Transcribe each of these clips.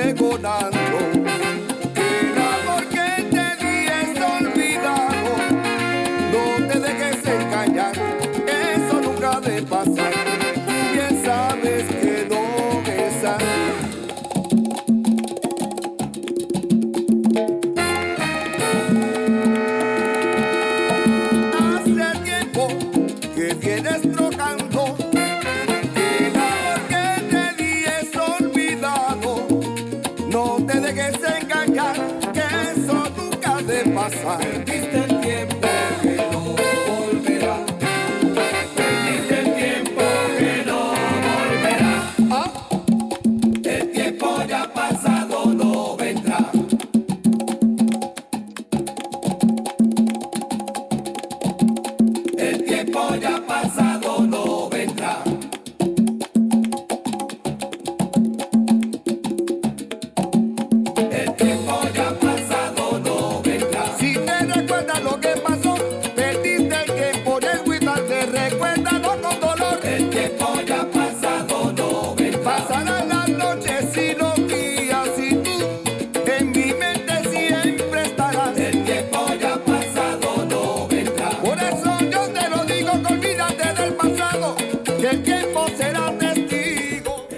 pregonando que el amor que te di es olvidado. No te dejes engañar, eso nunca ha de pasar. Bien sabes que no es así. Hace tiempo que vienes trocando, que el amor que te di es olvidado. No te dejes engañar, que eso nunca ha de pasar. Perdiste el tiempo que no volverá. Perdiste el tiempo que no volverá. Ah, el tiempo ya pasado no vendrá. El tiempo ya pasado no vendrá. El tiempo ya pasado no vendrá. Si te recuerdas lo que pasó, perdiste el tiempo en el cuidarte, recuérdalo con dolor. El tiempo ya pasado no vendrá. Pasarán las noches y los días y tú en mi mente siempre estarás. El tiempo ya pasado no vendrá. Por eso yo te lo digo, que olvídate del pasado, que el tiempo será testigo.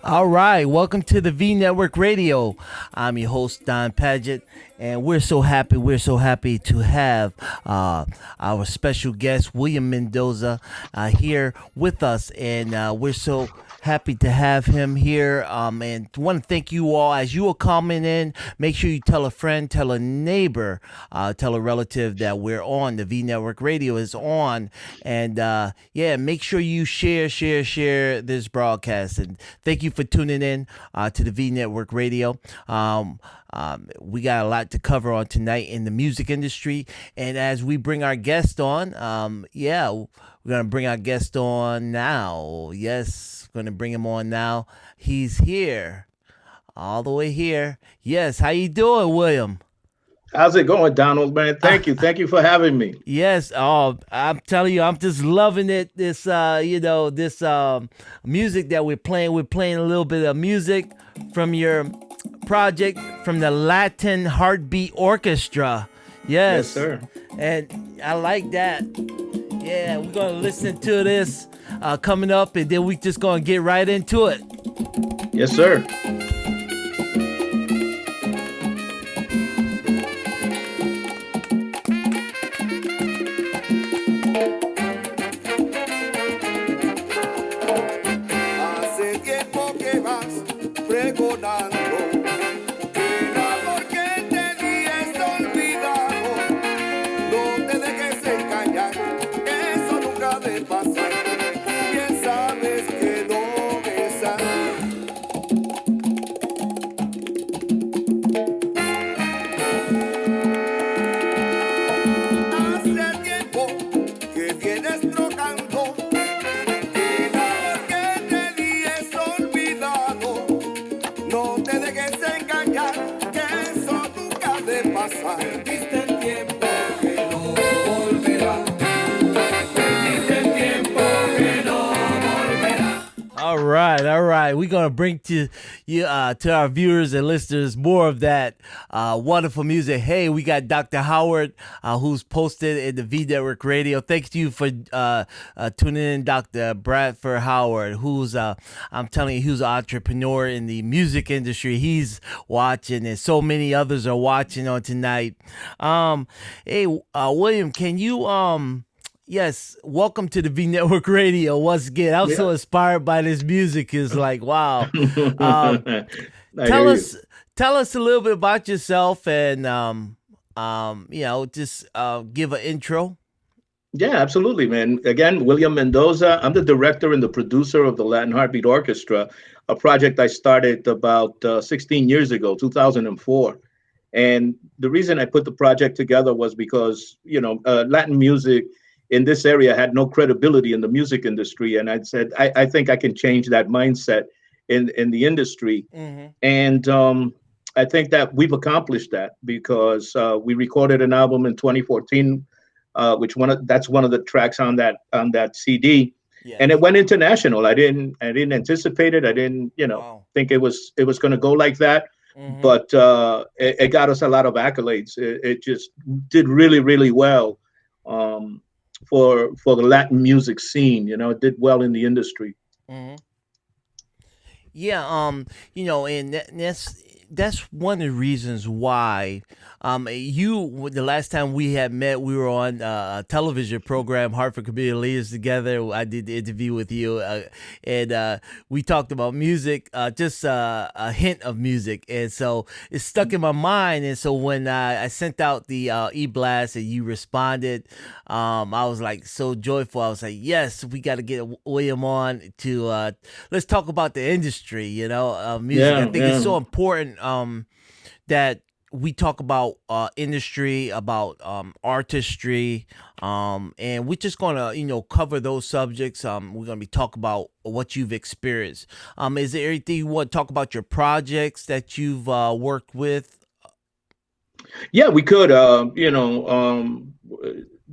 All right, welcome to the Vnetwork Radio. I'm your host, Don Padgett, and we're so happy to have our special guest, William Mendoza, here with us, and we're so happy to have him here, and want to thank you all. As you are coming in, make sure you tell a friend, tell a neighbor, tell a relative that we're on. The Vnetwork Radio is on, and yeah, make sure you share this broadcast. And thank you for tuning in to the Vnetwork Radio. We got a lot to cover on tonight in the music industry, and as we bring our guest on, we're gonna bring our guest on now. Yes, we're gonna bring him on now. He's here, all the way here. Yes, how you doing, William? How's it going, Donald, man? Thank you for having me. Yes. Oh, I'm telling you, I'm just loving it. This, this music that we're playing. We're playing a little bit of music from your project, from the Latin Heartbeat Orchestra. Yes, sir. And I like that. Yeah, we're gonna listen to this coming up, and then we just gonna get right into it. Yes, sir. Hace tiempo que vas pregonando que el amor que te di es olvidado. No te dejes engañar, eso nunca ha de pasar. Bien sabes que no es así. Hace tiempo que vienes trocando, que el amor que te di es olvidado. No te dejes engañar, que eso nunca ha de pasar. Perdiste el tiempo que no volverá. Perdiste el tiempo que no volverá. All right. We're gonna bring to you, to our viewers and listeners, more of that wonderful music. Hey, we got Dr. Howard, who's posted in the Vnetwork Radio. Thanks to you for tuning in, Dr. Bradford Howard, who's I'm telling you, who's an entrepreneur in the music industry. He's watching, and so many others are watching on tonight. Hey, William, can you yes, welcome to the Vnetwork Radio once again. I'm so inspired by this music. It's like, wow. Tell us a little bit about yourself, and just give an intro. Yeah, absolutely, man. Again, William Mendoza. I'm the director and the producer of the Latin Heartbeat Orchestra, a project I started about 16 years ago, 2004. And the reason I put the project together was because, Latin music in this area had no credibility in the music industry. And I said, I think I can change that mindset in the industry. Mm-hmm. And I think that we've accomplished that because we recorded an album in 2014, that's one of the tracks on that CD. and it Yes. went international. I didn't anticipate it. I didn't, Wow. think it was going to go like that. Mm-hmm. But it got us a lot of accolades. It just did really, really well, um, for the Latin music scene. It did well in the industry. Mm-hmm. Yeah, and that's one of the reasons why the last time we had met, we were on a television program, Hartford Community Leaders Together. I did the interview with you, and we talked about music, just a hint of music, and so it stuck in my mind. And so when I sent out the e-blast and you responded, I was like so joyful. I was like, yes, we got to get William on to let's talk about the industry, music. I Yeah, think it's yeah. so important that we talk about industry, about artistry, and we're just gonna, cover those subjects. We're gonna be talking about what you've experienced. Is there anything you want to talk about your projects that you've worked with? Yeah, we could.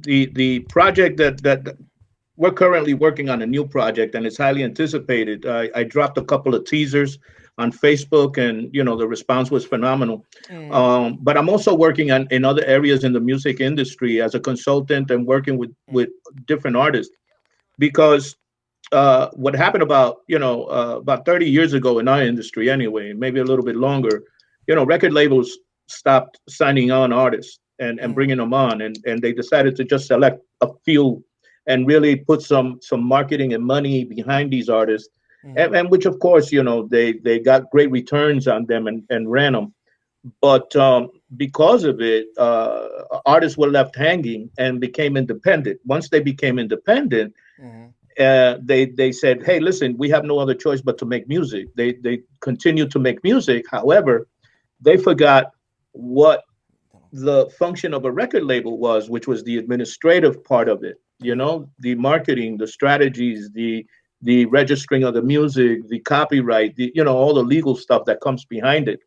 The project that we're currently working on a new project, and it's highly anticipated. I dropped a couple of teasers on Facebook, and the response was phenomenal. Mm-hmm. But I'm also working on in other areas in the music industry as a consultant and working with different artists, because what happened about 30 years ago in our industry, anyway, maybe a little bit longer, record labels stopped signing on artists and Mm-hmm. bringing them on, and they decided to just select a few and really put some marketing and money behind these artists, Mm-hmm. and which of course they got great returns on them and ran them. But because of it, artists were left hanging and became independent. Once they became independent, Mm-hmm. they said, "Hey, listen, we have no other choice but to make music." They continued to make music. However, they forgot what the function of a record label was, which was the administrative part of it. The marketing, the strategies, the registering of the music, the copyright, all the legal stuff that comes behind it,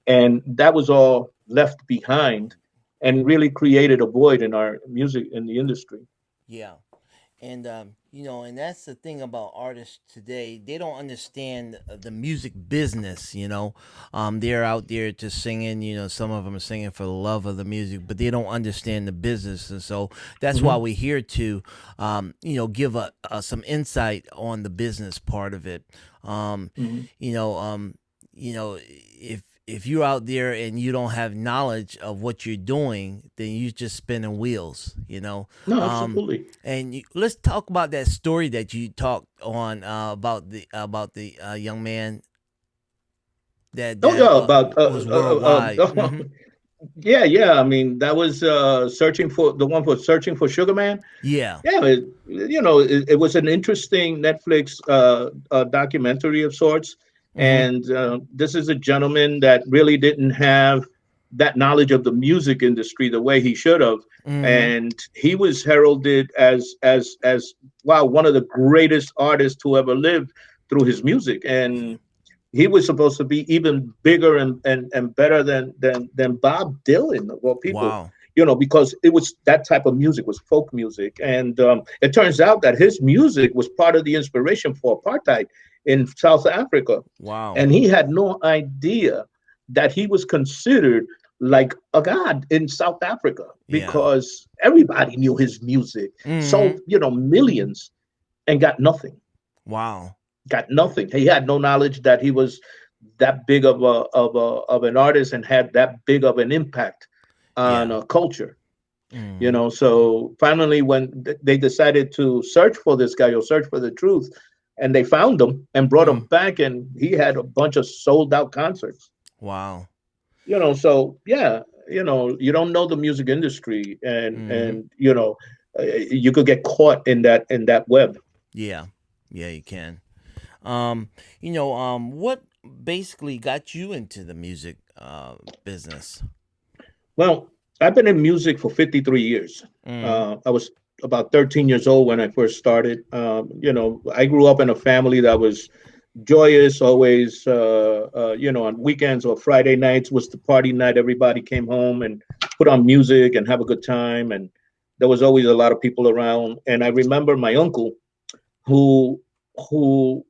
and that was all left behind, and really created a void in our music in the industry. Yeah. And and that's the thing about artists today. They don't understand the music business. They're out there just singing. Some of them are singing for the love of the music, but they don't understand the business. And so that's why Hmm. we're here to, give some insight on the business part of it. Um, Hmm. you know, um, if you're out there and you don't have knowledge of what you're doing, then you're just spinning wheels. No, Um, absolutely. and let's talk about that story that you talked on about the young man that Oh yeah, about was worldwide. Hmm. yeah, yeah. I mean, that was searching for the one for searching for Sugar Man. Yeah. Yeah, it was an interesting Netflix documentary of sorts, Hmm. and this is a gentleman that really didn't have that knowledge of the music industry the way he should have, Hmm. and he was heralded as wow, one of the greatest artists to ever live through his music, Yeah. and he was supposed to be even bigger and better than Bob Dylan. Well, people, Wow. because it was that type of music was folk music, and it turns out that his music was part of the inspiration for apartheid in South Africa, Wow. and he had no idea that he was considered like a god in South Africa Yeah. because everybody knew his music, Hmm. sold millions, and Wow. got nothing. He had no knowledge that he was that big of an artist and had that big of an impact on Yeah. culture. Hmm. So finally, when they decided to search for this guy or search for the truth, and they found him and brought him Mm. back, and he had a bunch of sold out concerts. Wow. So yeah, you don't know the music industry, Hmm. and you could get caught in that web. Yeah. Yeah, you can. What basically got you into the music business? Well, I've been in music for 53 years. Mm. I was about 13 years old when I first started. I grew up in a family that was joyous, always, on weekends or Friday nights was the party night. Everybody came home and put on music and have a good time. And there was always a lot of people around. And I remember my uncle who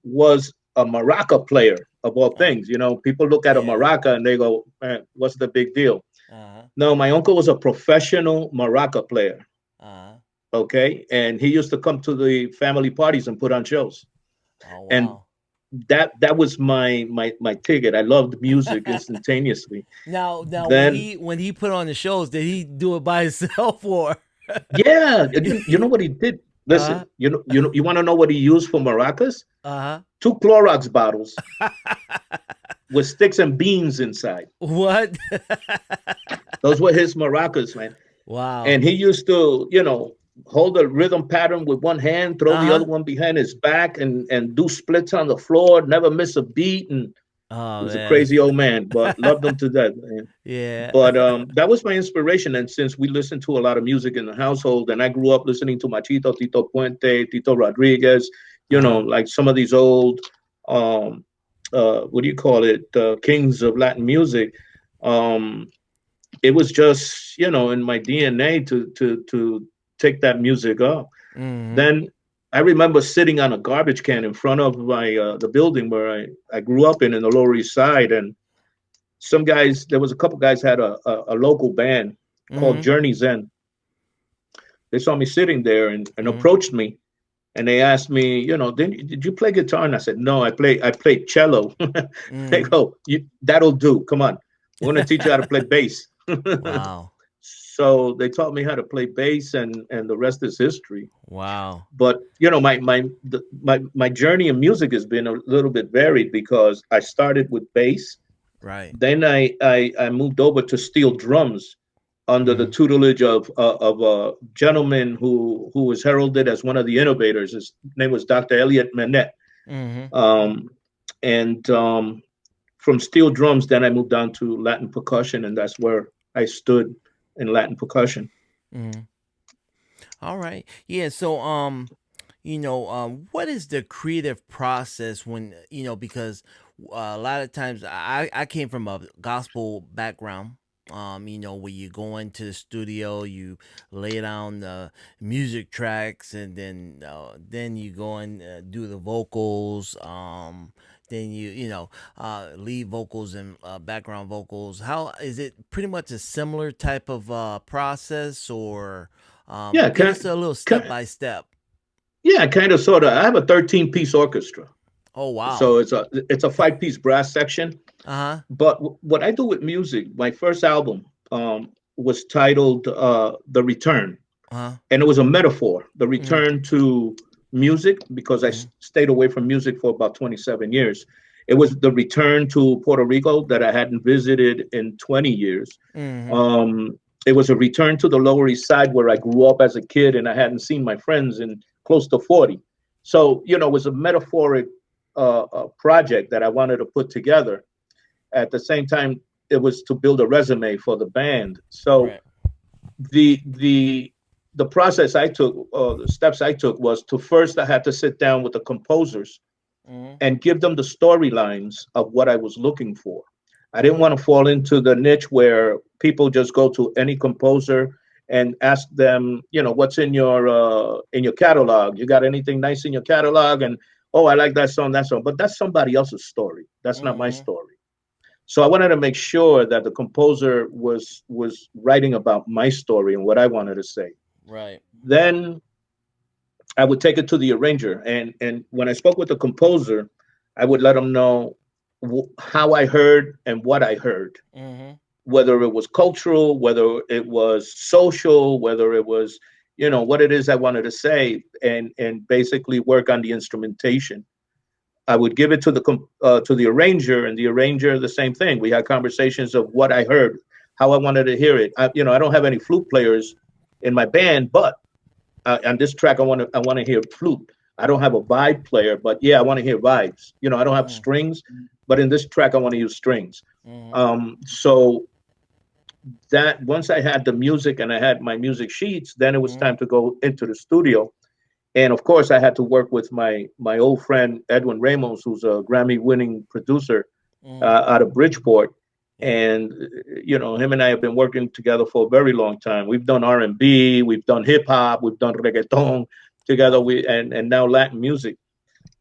was a maraca player of all Uh, things. People look at a yeah. maraca and they go, "Man, what's the big deal?" Uh-huh. No, my uncle was a professional maraca player. Uh-huh. Okay, and he used to come to the family parties and put on shows, Oh and wow. that was my ticket. I loved music instantaneously. Now Then, when he put on the shows, did he do it by himself or yeah, you know what he did? uh-huh. Listen, you want to know what he used for maracas? Uh-huh. Two Clorox bottles with sticks and beans inside. What? Those were his maracas, man. Wow. And he used to, hold a rhythm pattern with one hand, throw the other Uh-huh. one behind his back, and do splits on the floor, never miss a beat. And he Oh was a man. crazy old man, but loved him to death, man. Yeah. But that was my inspiration. And since we listened to a lot of music in the household, and I grew up listening to Machito, Tito Puente, Tito Rodriguez, Uh-huh. like some of these old, um, what do you call it, kings of Latin music. Um, it was just, in my DNA to take that music up. Mhm. Then I remember sitting on a garbage can in front of my the building where I grew up in the Lower East Side, and some guys, there was a couple guys had a local band called Mhm. Journey's End. They saw me sitting there and Mhm. approached me, and they asked me, did you play guitar? And I said, no, I play cello. They Mhm. go, that'll do. Come on, we're gonna teach you how to play bass. Wow. So they taught me how to play bass, and the rest is history. Wow. But my journey in music has been a little bit varied because I started with bass. Right. Then I moved over to steel drums under the Mhm. tutelage of a gentleman who was heralded as one of the innovators. His name was Dr. Elliot Manet. Mhm. Um, and from steel drums, then I moved on to Latin percussion, and that's where I stood in Latin percussion. Mhm. All right. Yeah, so what is the creative process when, because a lot of times I came from a gospel background. Where you go into the studio, you lay down the music tracks, and then you go and do the vocals. Then lead vocals and background vocals. How is it? Pretty much a similar type of process, or Yeah, give us a little step kind, by step. yeah, kind of, sort of. I have a 13-piece orchestra, Oh wow. so it's a 5-piece brass section. Uh huh. But what I do with music, my first album was titled "The Return," Uh huh. and it was a metaphor, the Mhm. return to music, because I Mhm. stayed away from music for about 27 years. It was the return to Puerto Rico that I hadn't visited in 20 years. Mhm. Um, it was a return to the Lower East Side where I grew up as a kid and I hadn't seen my friends in close to 40. So, it was a metaphoric project that I wanted to put together. At the same time, it was to build a resume for the band. So Right. the the process I took, the steps I took, was to first I had to sit down with the composers Mhm. and give them the storylines of what I was looking for. I didn't Mhm. want to fall into the niche where people just go to any composer and ask them, what's in your catalog? You got anything nice in your catalog? And oh, I like that song, but that's somebody else's story. That's not my Mhm. story. So I wanted to make sure that the composer was writing about my story and what I wanted to say. Right. Then I would take it to the arranger, and when I spoke with the composer, I would let him know how I heard and what I heard, Mhm. whether it was cultural, whether it was social, whether it was, what it is I wanted to say, and basically work on the instrumentation. I would give it to the arranger, and the arranger the same thing. We had conversations of what I heard, how I wanted to hear it. I don't have any flute players in my band, but on this track, I want to hear flute. I don't have a vibe player, but yeah, I want to hear vibes. I don't have Mhm. strings, but in this track, I want to use strings. Mhm. So that once I had the music and I had my music sheets, then it was Mhm. time to go into the studio. And of course, I had to work with my old friend Edwin Ramos, who's a Grammy-winning producer Mhm. out of Bridgeport. Yeah. And him and I have been working together for a very long time. We've done R&B, we've done hip hop, we've done reggaeton, together Wow. with and now Latin music.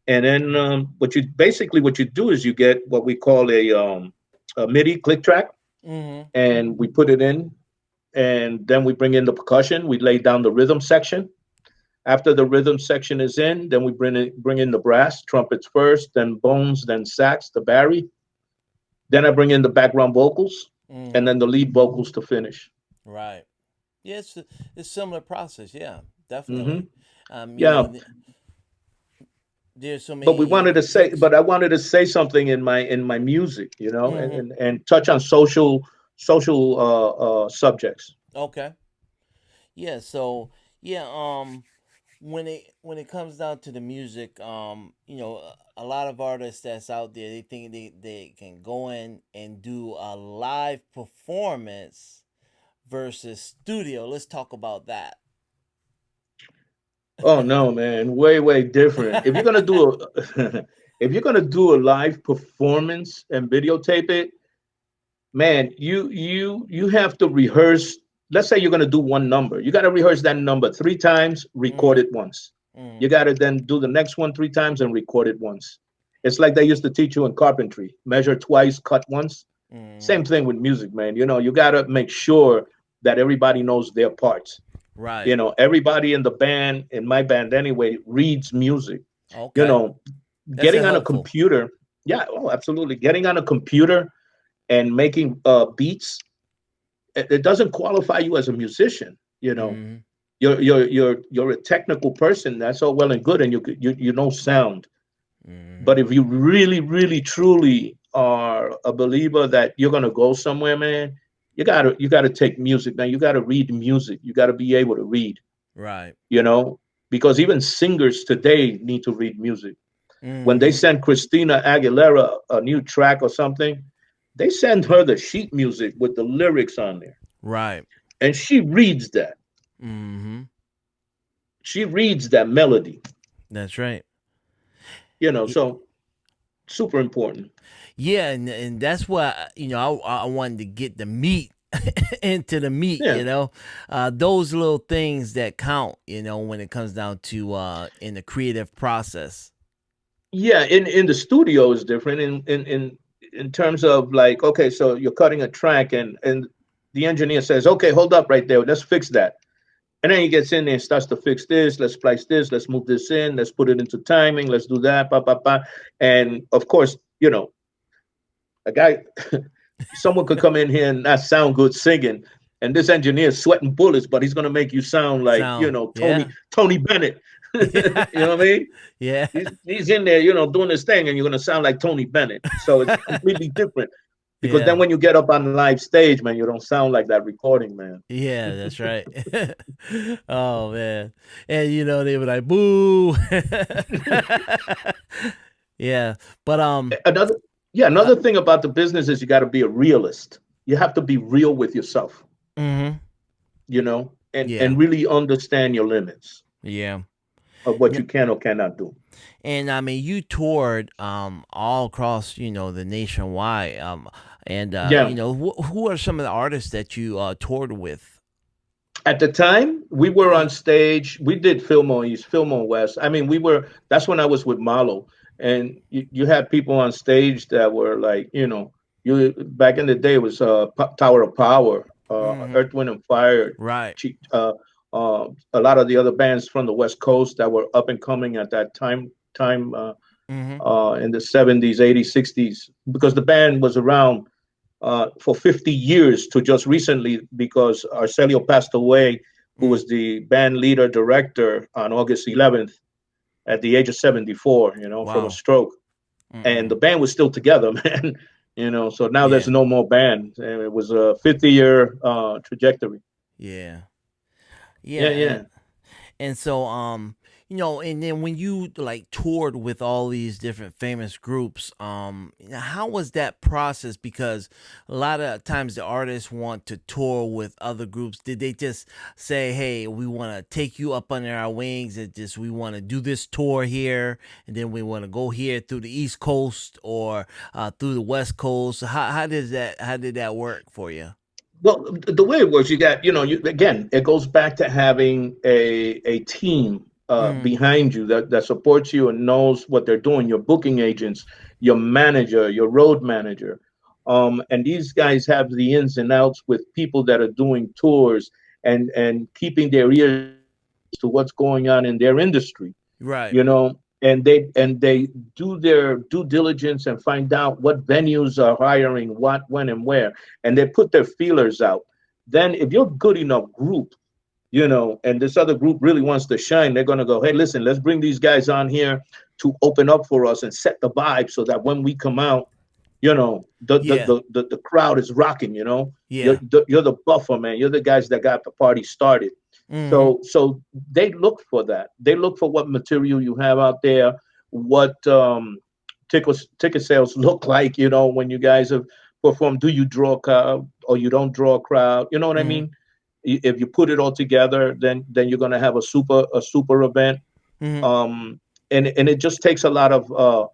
And then what you do is you get what we call a MIDI click track, Mm-hmm. and we put it in, and then we bring in the percussion. We lay down the rhythm section. After the rhythm section is in, then we bring in the brass, trumpets first, then bones, then sax, the bari. Then I bring in the background vocals, and Mm-hmm. then the lead vocals to finish. Right. Yeah, it's similar process. Yeah, Hmm. definitely. You know, Yeah, there's so but we many, wanted to say, tricks. but I wanted to say something in my music, and Mm-hmm. and touch on social subjects. Okay. Yeah. So yeah. When it comes down to the music, a lot of artists that's out there, they think they can go in and do a live performance versus studio. Let's talk about that. Oh no, man, way different. If you're gonna do a if you're gonna do a live performance and videotape it, man, you have to rehearse. Let's say you're gonna do one number. You got to rehearse that number 3 times, record Mm-hmm. it once. Mm-hmm. You got to then do the next one 3 times and record it once. It's like they used to teach you in carpentry: measure twice, cut once. Mm-hmm. Same thing with music, man. You got to make sure that everybody knows their parts. Right. Everybody in the band, in my band anyway, reads music. You Okay. know, That's a getting on a helpful. computer, yeah, oh, absolutely. Getting on a computer and making beats, it doesn't qualify you as a musician. Mm-hmm. You're a technical person. That's all well and good, and you know sound. Mm-hmm. But if you really, really, truly are a believer that you're gonna go somewhere, man, you gotta take music, man. You gotta read music. You gotta be able to read, Right. you know, because even singers today need to read music. When they Mm-hmm. send Christina Aguilera a new track or something, they send her the sheet music with the lyrics on there, Right. and she reads that. Mm-hmm. She reads that melody, That's right. so super important. Yeah, and that's why I wanted to get the meat into the meat. Yeah, Those little things that count. When it comes down to in the creative process. yeah. In the studio is different. In terms of, like, okay, so you're cutting a track, and the engineer says, okay, hold up right there, let's fix that. And then he gets in there and starts to fix this. Let's splice this. Let's move this in. Let's put it into timing. Let's do that. Pa, pa, pa. And of course, a guy, someone could come in here and not sound good singing, and this engineer is sweating bullets, but he's gonna make you sound like Sound. Yeah. Tony Bennett. Yeah. You know what I mean? Yeah. He's in there, doing his thing, and you're gonna sound like Tony Bennett. So it's completely different. Because then Yeah. when you get up on live stage, man, you don't sound like that recording, man. Yeah, that's right. Oh man. And they were like boo. Yeah. But Another Yeah, uh, another thing about the business is you got to be a realist. You have to be real with yourself, mhm. and Yeah. and really understand your limits Yeah. of what N- you can or cannot do. And I mean you toured all across, the nationwide and Yeah. who are some of the artists that you toured with? At the time, we were Yeah. on stage. We did Fillmore East, Fillmore West. I mean, we were. That's when I was with Marlo, and you had people on stage that were like, you back in the day it was Tower of Power, Mhm. Earth, Wind and Fire, Right. a lot of the other bands from the West Coast that were up and coming at that time Mhm. in the 70s, 80s, 60s, because the band was around for 50 years to just recently, because Arcelio passed away, who Mm. was the band leader director, on August 11th at the age of 74, from a Wow. stroke. And Mm-mm. the band was still together, man. So now there's Yeah. no more band. And it was a 50-year trajectory. Yeah. Yeah, Yeah. yeah. And so, and then when you like toured with all these different famous groups, how was that process? Because a lot of times the artists want to tour with other groups. Did they just say, "Hey, we want to take you up under our wings, and just we want to do this tour here, and then we want to go here through the East Coast or through the West Coast"? How did that work for you? Well, the way it works, you got, again, it goes back to having a team behind you that supports you and knows what they're doing. Your booking agents, your manager, your road manager, and these guys have the ins and outs with people that are doing tours and keeping their ears to what's going on in their industry, Right. and they do their due diligence and find out what venues are hiring what, when, and where, and they put their feelers out. Then, if you're a good enough group, and this other group really wants to shine, they're going to go, hey, listen, let's bring these guys on here to open up for us and set the vibe so that when we come out, Yeah. the crowd is rocking. Yeah. You're the buffer, man. You're the guys that got the party started. Mm-hmm. So they look for that. They look for what material you have out there, what ticket sales look like. When you guys have performed, do you draw a crowd or you don't draw a crowd? You know what I Mm-hmm. mean? If you put it all together, then you're gonna have a super event. Mm-hmm. And it just takes a lot of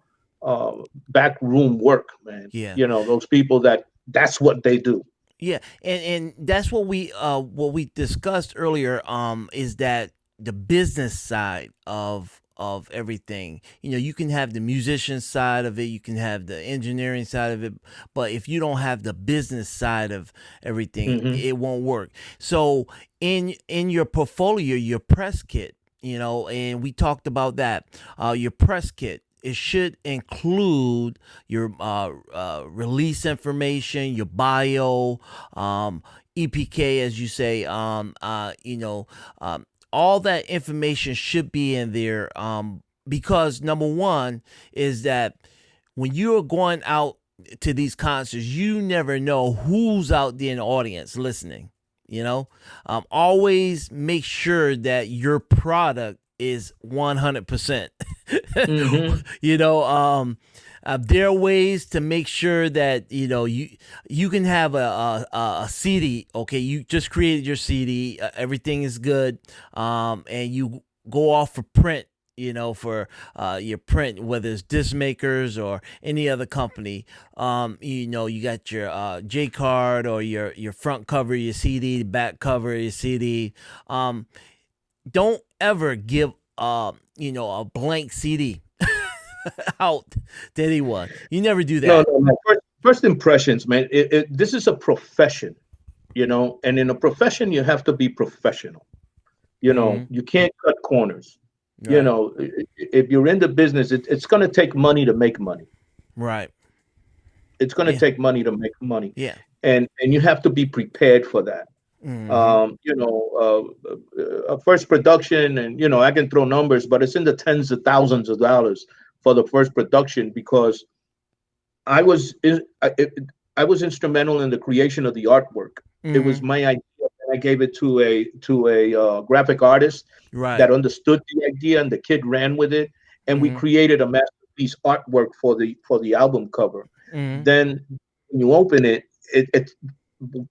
back room work, man. Yeah. Those people that's what they do. Yeah, and that's what we discussed earlier. Is that the business side of everything? You can have the musician side of it, you can have the engineering side of it, but if you don't have the business side of everything, Hmm. it won't work. So in your portfolio, your press kit, and we talked about that. Your press kit. It should include your release information, your bio, EPK, as you say. All that information should be in there. Because number one is that when you're going out to these concerts, you never know who's out there in the audience listening. Always make sure that your product is 100%. Hmm. There are ways to make sure that you can have a CD. Okay, you just created your CD, everything is good, and you go off for print. For your print, whether it's disc makers or any other company, you got your J card or your front cover of your CD, back cover of your CD. Don't ever give a blank CD out to anyone. You never do No, that. no, no. First impressions, man. This is a profession, and in a profession, you have to be professional. Mm-hmm. You can't cut corners. Right. If you're in the business, it's going to take money to make money. Right. It's going to Yeah. take money to make money, Yeah. and you have to be prepared for that. Mm-hmm. First production, and I can throw numbers, but it's in the tens of thousands of dollars for the first production, because I was in, I was instrumental in the creation of the artwork. It was Mm-hmm. my idea, and I gave it to a graphic artist Right. that understood the idea, and the kid ran with it, and we Mm-hmm. created a masterpiece artwork for the album cover. Mm-hmm. Then when you open it, it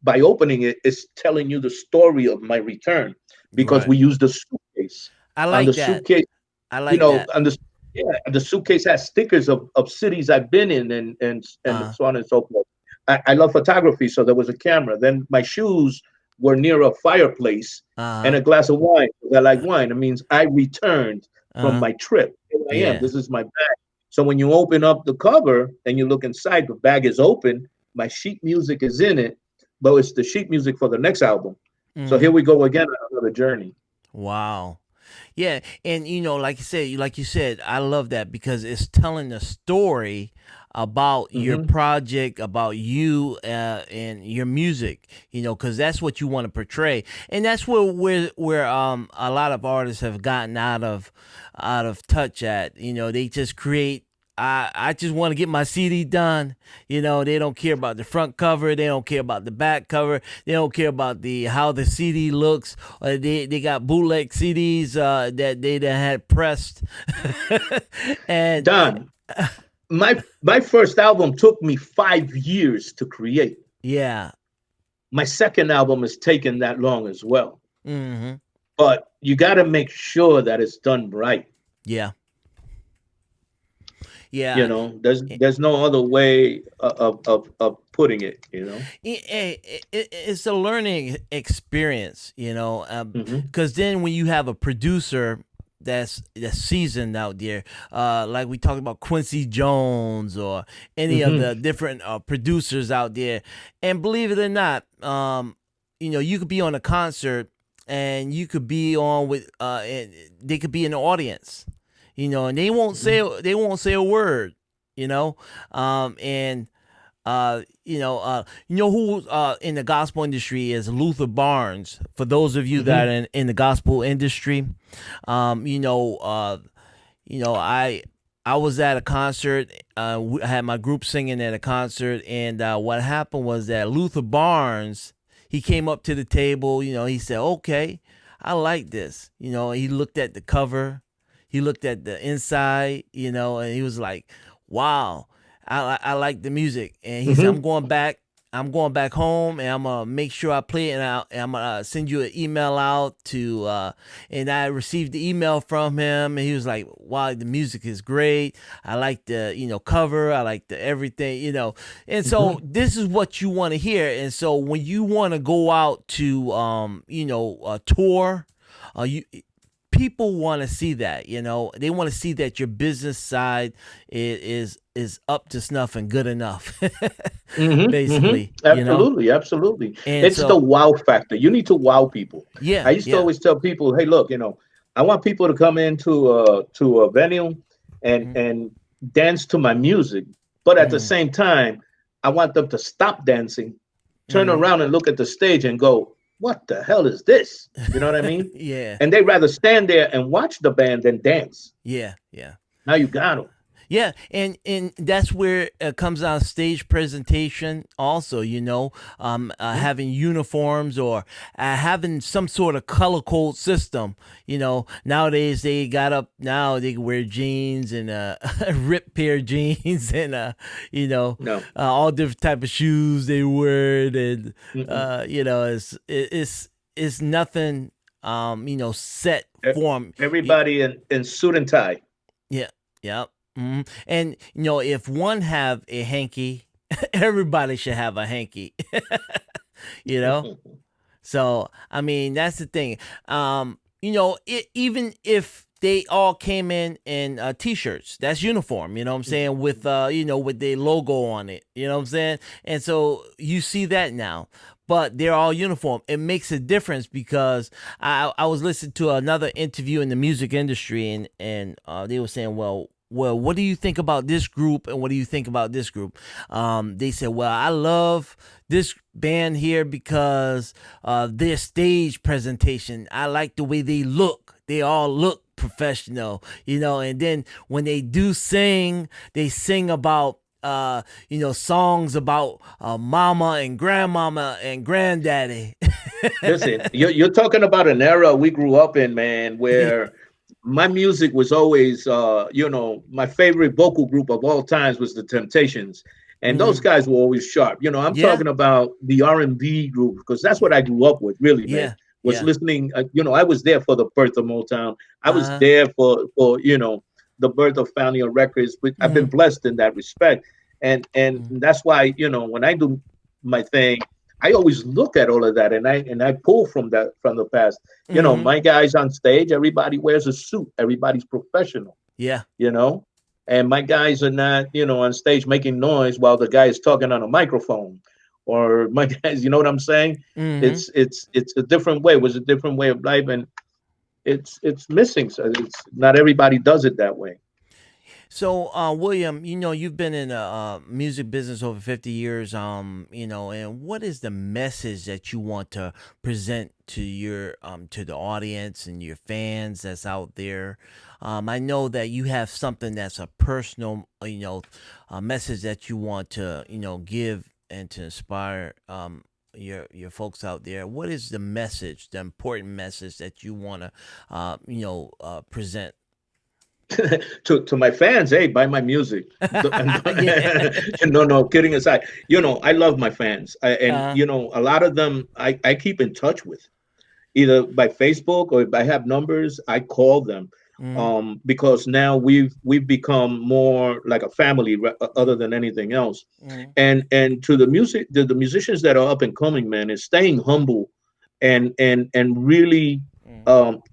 by opening it, it's telling you the story of my return, because Right. we used the suitcase. I On the like that. suitcase, I like that. on the yeah, the suitcase has stickers of cities I've been in, and Uh. so on and so forth. I love photography, so there was a camera. Then my shoes were near a fireplace and Uh. a glass of wine. I like wine. It means I returned from Uh. my trip. Here I am. Yeah. This is my bag. So when you open up the cover and you look inside, the bag is open. My sheet music is in it, but it's the sheet music for the next album. So here Mm-hmm. we go again on another journey. Wow. Yeah, and like you said, I love that because it's telling a story about your Hmm. project, about you, and your music. Because that's what you want to portray, and that's where a lot of artists have gotten out of touch at. They just create. I just want to get my CD done. They don't care about the front cover. They don't care about the back cover. They don't care about the how the CD looks. They got bootleg CDs that they done had pressed, and Don, my first album took me 5 years to create. yeah, My second album is taking that long as well. hmm, But you got to make sure that it's done right. yeah, yeah. There's no other way of putting it. It's a learning experience, Hmm. because then when you have a producer that's seasoned out there. Like we talked about Quincy Jones or any of the different producers out there. And believe it or not, you could be on a concert and you could be on with and they could be in the audience, and they won't say a word, and who in the gospel industry is Luther Barnes. For those of you that are in the gospel industry, I was at a concert. I had my group singing at a concert, and what happened was that Luther Barnes, he came up to the table. He said, "Okay, I like this." He looked at the cover, he looked at the inside, and he was like, "Wow, I like the music." And he said, I'm going back home, and I'm gonna make sure I play it, and I'm gonna send you an email out to." And I received the email from him, and he was like, "Wow, the music is great. I like the cover. I like the everything, And so this is what you want to hear. And so when you want to go out to a tour, you people want to see that. They want to see that your business side is up to snuff and good enough. Basically, Absolutely. And It's the wow factor. You need to wow people. Yeah, I used to always tell people, "Hey, look, I want people to come into a venue and dance to my music, but at the same time, I want them to stop dancing, turn around and look at the stage and go, 'What the hell is this?'" You know what I mean? Yeah. And they rather stand there and watch the band than dance. Yeah. Now you got them. Yeah, and that's where it comes on stage presentation. Also, having uniforms or having some sort of color code system. Nowadays they got up. Now they can wear jeans and ripped pair of jeans and No. all different type of shoes they wear, and it's nothing set form. Everybody in suit and tie. Yeah. Yeah. And if one have a hanky, everybody should have a hanky. So I mean, that's the thing. Even if they all came in t-shirts, that's uniform. You know what I'm saying, with with their logo on it. You know what I'm saying, and so you see that now. But they're all uniform. It makes a difference because I was listening to another interview in the music industry, and they were saying, well, what do you think about this group, and what do you think about this group? They said, well, I love this band here because their stage presentation. I like the way they look. They all look professional, and then when they do sing, they sing about songs about mama and grandmama and granddaddy. Listen, you're talking about an era we grew up in, man, where my music was always, my favorite vocal group of all times was the Temptations, and those guys were always sharp. I'm talking about the R&B group, because that's what I grew up with, really, man. Was listening. I was there for the birth of Motown. I was there for the birth of Family Records. I've been blessed in that respect, and that's why when I do my thing, I always look at all of that, and I pull from the past. My guys on stage, everybody wears a suit. Everybody's professional. Yeah. And my guys are not on stage making noise while the guy is talking on a microphone. Or my guys, you know what I'm saying? It's a different way. It was a different way of life, and it's missing. So it's not everybody does it that way. So, William, you've been in the music business over 50 years, and what is the message that you want to present to your to the audience and your fans that's out there? I know that you have something that's a personal, a message that you want to, give and to inspire your folks out there. What is the message, the important message that you want to present? to my fans, hey, buy my music. No, kidding aside, I love my fans, a lot of them I keep in touch with, either by Facebook, or if I have numbers, I call them. Because now we've become more like a family, other than anything else. And to the musicians that are up and coming, man, is staying humble and really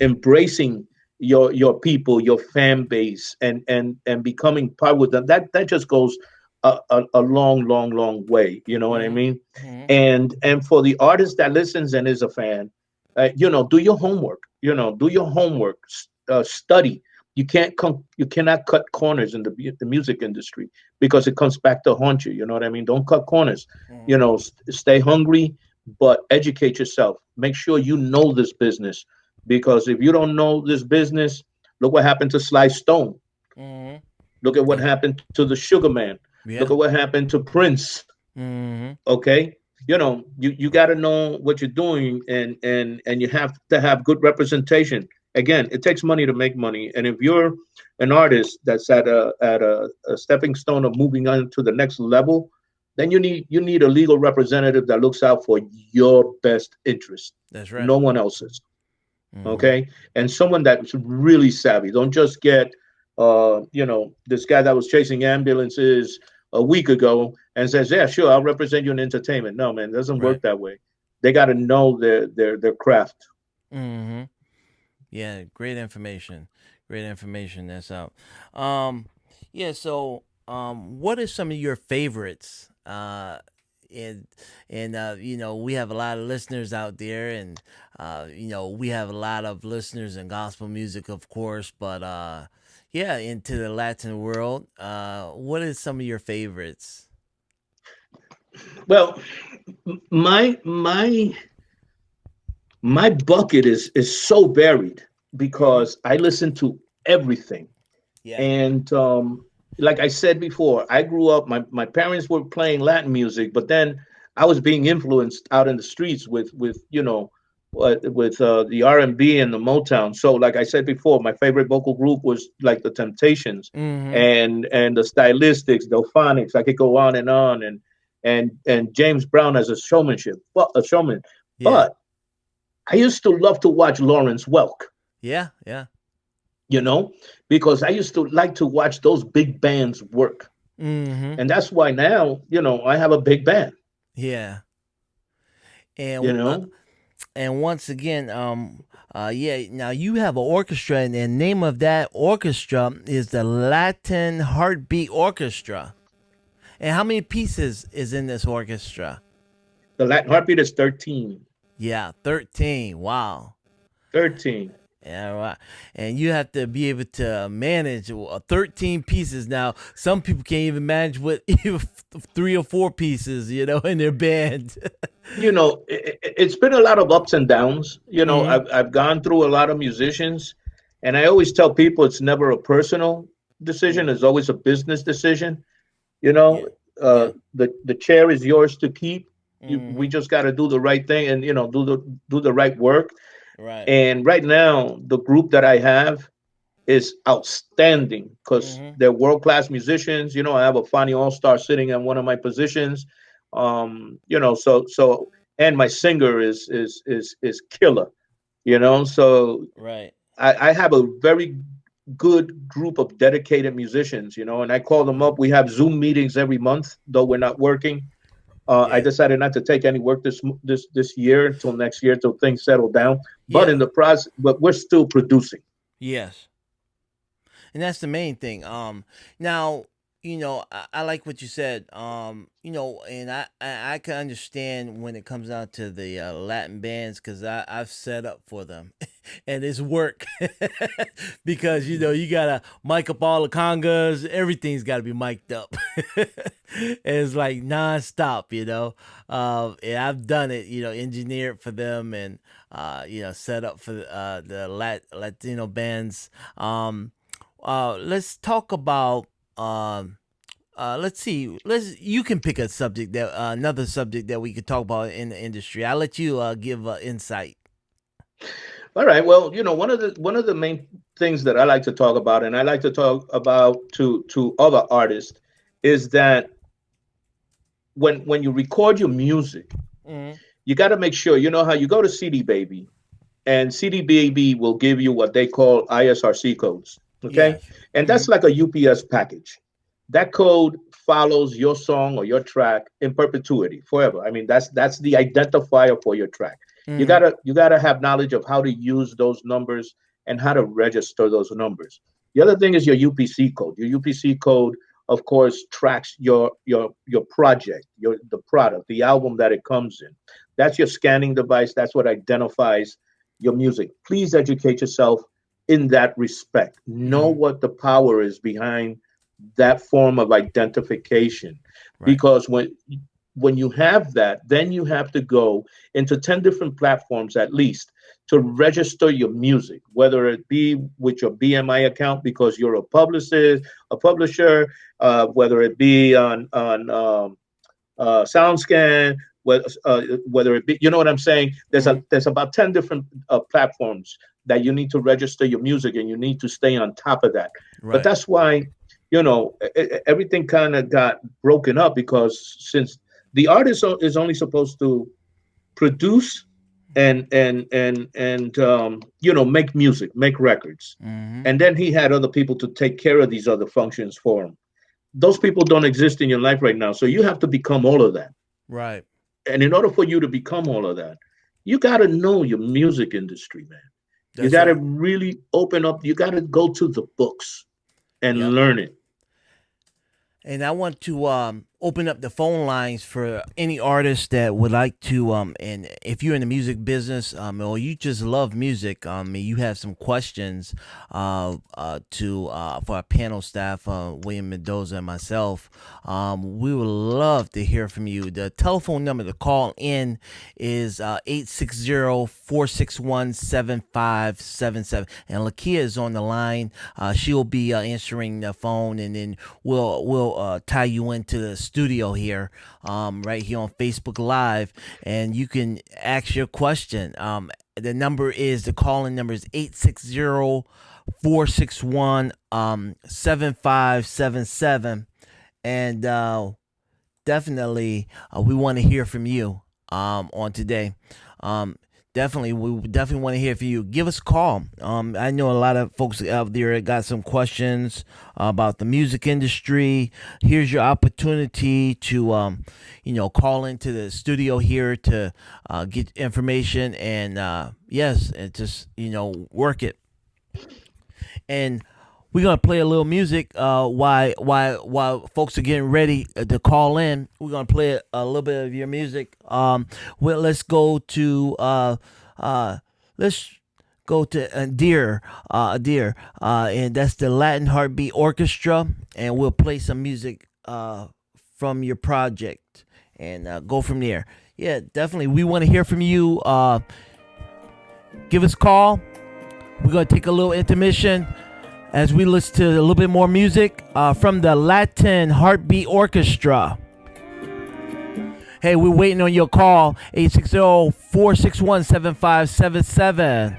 embracing your people, your fan base, and becoming part with them. That just goes a long way. You know what I Mm-hmm. mean? Mm-hmm. And for the artist that listens and is a fan, do your homework. Do your homework. Study. You cannot cut corners in the music industry because it comes back to haunt you. You know what I mean? Don't cut corners. Mm-hmm. Stay hungry, but educate yourself. Make sure you know this business, because if you don't know this business, look what happened to Sly Stone. Mm-hmm. Look at what Yeah. happened to the Sugar Man. Look Yeah. at what happened to Prince. Mm-hmm. Okay, you got to know what you're doing, and you have to have good representation. Again, it takes money to make money, and if you're an artist that's at a stepping stone of moving on to the next level, then you need a legal representative that looks out for your best interest, That's right. no one else's. Mm-hmm. Okay, and someone that's really savvy. Don't just get this guy that was chasing ambulances a week ago and says, yeah, sure, I'll represent you in entertainment. No, man, it doesn't Right. work that way. They got to know their craft. Mm-hmm. Yeah, great information. Great information that's out. Um, yeah, so what are some of your favorites? And we have a lot of listeners out there, and we have a lot of listeners in gospel music, of course, but yeah, into the Latin world. What is some of your favorites? Well, my my bucket is so varied Mm-hmm. because I listen to everything. Yeah. And like I said before, I grew up, my parents were playing Latin music, but then I was being influenced out in the streets with the R&B and B and the Motown. So like I said before, my favorite vocal group was like the Temptations, Mm-hmm. and the Stylistics, Delphonics. I could go on and on, and James Brown as a showman. Yeah. But I used to love to watch Lawrence Welk, Yeah. Yeah. you know, because I used to like to watch those big bands work. Mm-hmm. And that's why now, I have a big band, Yeah. you And know. once again, yeah. Now you have an orchestra, and the name of that orchestra is the Latin Heartbeat Orchestra. And how many pieces is in this orchestra? The Latin Heartbeat is 13. Yeah, 13. Wow. 13. Yeah, right. And you have to be able to manage 13 pieces. Now, some people can't even manage with even 3 or 4 pieces, in their band. It's been a lot of ups and downs. Hmm. I've gone through a lot of musicians, and I always tell people it's never a personal decision, it's always a business decision. You Yeah, know, yeah. the chair is yours to keep. We Hmm. just got to do the right thing, and do the right work. Right. And right now, the group that I have is outstanding because Hmm. they're world class musicians. I have a Fani All Star sitting in one of my positions. So and my singer is killer. So Right. I have a very good group of dedicated musicians. And I call them Hmm. up. We have Zoom meetings every month, though we're not working. I Yeah. decided not to take any work this year until next year, until things settle down. But Yeah. in the process, but we're still producing. Yes. And that's the main thing. Now, I like what you said. And I can understand when it comes out to the Latin bands because I've set up for them, and it's work because you gotta mic up all the congas. Everything's got to be mic'd up. And it's like nonstop. And I've done it. Engineered for them and set up for the Latino bands. Let's talk about let's see. You can pick a subject that another subject that we could talk about in the industry. I'll let you give insight. All right. Well, one of the main things that I like to talk about, and I like to talk about to other artists, is that when you record your music, Mm-hmm. you got to make sure how you go to CD Baby, and CD Baby will give you what they call ISRC codes. Okay, Yes. and Mm-hmm. that's like a UPS package. That code follows your song or your track in perpetuity forever. I mean, that's the identifier for your track. You Mm-hmm. gotta you gotta have knowledge of how to use those numbers and how to register those numbers. The other thing is your UPC code. Your UPC code, of course, tracks your project, the product, the album that it comes in. That's your scanning device. That's what identifies your music. Please educate yourself in that respect. Know Mm-hmm. what the power is behind that form of identification, Right. because when you have that, then you have to go into 10 different platforms at least to register your music, whether it be with your BMI account because you're a publisher, whether it be on SoundScan, whether it be, you know what I'm saying? Mm-hmm. There's about 10 different platforms that you need to register your music, and you need to stay on top of that. But Right. that's why, everything kind of got broken up, because since the artist is only supposed to produce and make music, make records, Mm-hmm. and then he had other people to take care of these other functions for him. Those people don't exist in your life right now, so you have to become all of that. Right. And in order for you to become all of that, you got to know your music industry, man. You That's got to right. really open up. You got to go to the books and Yep. learn it. And I want to open up the phone lines for any artist that would like to, and if you're in the music business, or you just love music, and you have some questions to for our panel staff, William Mendoza and myself, we would love to hear from you. The telephone number to call in is 860-461-7577. And Lakia is on the line. She'll be answering the phone, and then we'll tie you into the studio here, right here on Facebook Live, and you can ask your question. The calling number is 860-461 7577, and definitely we want to hear from you on today. Definitely, we definitely want to hear from you. Give us a call. I know a lot of folks out there got some questions about the music industry. Here's your opportunity to, call into the studio here to get information, and yes, and just work it. And we're gonna play a little music while folks are getting ready to call in. We're gonna play a little bit of your music. Let's go to let's go to Dear, and that's the Latin Heartbeat Orchestra, and we'll play some music from your project and go from there. Yeah, definitely. We want to hear from you. Give us a call. We're gonna take a little intermission as we listen to a little bit more music from the Latin Heartbeat Orchestra. Hey, we're waiting on your call, 860-461-7577.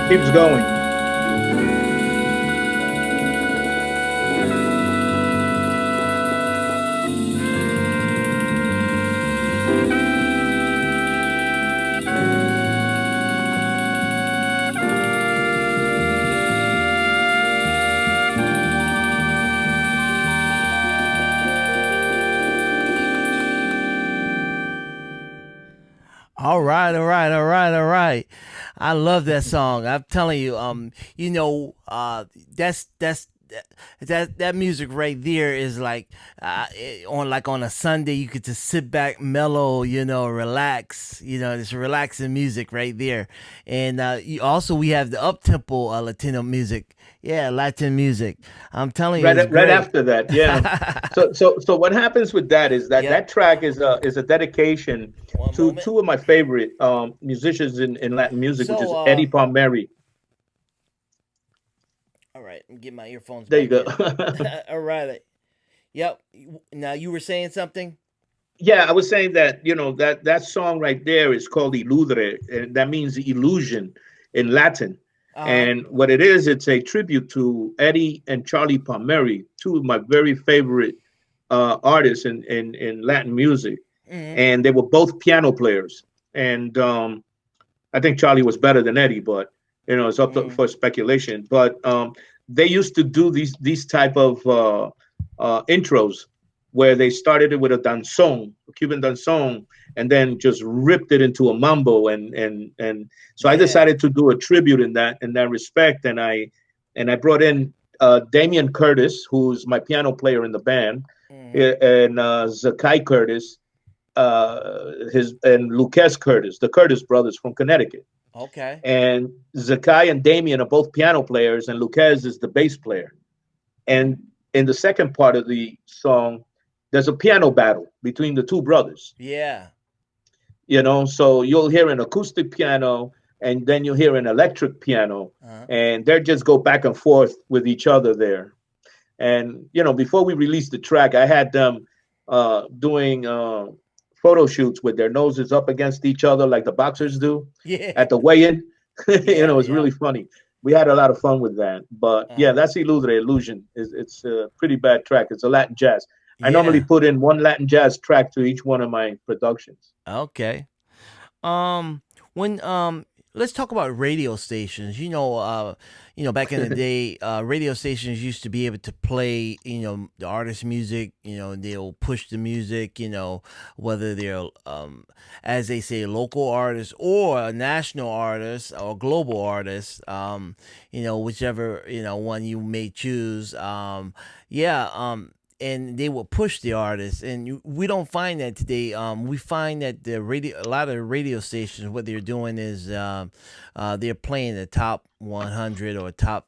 Keeps going. All right, all right, all right, all right. I love that song. I'm telling you, that's that music right there is like on a Sunday you could just sit back, mellow, relax, this relaxing music right there. And we have the up tempo Latino music. Yeah, Latin music. I'm telling you, it's Right great. after that, yeah. So what happens with that is that Yep. that track is a dedication One to moment. two of my favorite musicians in Latin music, which So, is Eddie Palmieri. all right, get my earphones There you back go. in. All right. Yep. Now you were saying something. Yeah, I was saying that that song right there is called Illudre, and that means illusion in Latin. Uh huh. And what it is, it's a tribute to Eddie and Charlie Palmieri, two of my very favorite artists in Latin music. Hmm. And they were both piano players. And I think Charlie was better than Eddie, but it's up Hmm. for speculation. But they used to do these type of intros where they started it with a danzón, a Cuban danzón, and then just ripped it into a mambo. And so I Yeah. decided to do a tribute in that respect, and I brought in Damian Curtis, who's my piano player in the band, Hmm. and Zakai Curtis, his and Lucas Curtis, the Curtis brothers from Connecticut. Okay. And Zakai and Damien are both piano players, and Lucas is the bass player. And in the second part of the song, there's a piano battle between the two brothers. Yeah. So you'll hear an acoustic piano, and then you'll hear an electric piano, Uh-huh. and they just go back and forth with each other there. And before we released the track, I had them doing photo shoots with their noses up against each other like the boxers do Yeah. at the weigh-in. Yeah. It's Yeah. really funny. We had a lot of fun with that. But yeah, Uh-huh. that's Illudre Illusion. It's a pretty bad track. It's a Latin jazz. I normally Yeah. put in one Latin jazz track to each one of my productions. Okay. Um, when let's talk about radio stations. Back in the day, radio stations used to be able to play, the artist music. They'll push the music. Whether they're as they say, local artists or a national artist or global artist. Whichever one you may choose. Yeah. And they will push the artists, and we don't find that today. We find that a lot of radio stations, what they're doing is they're playing the top 100 or top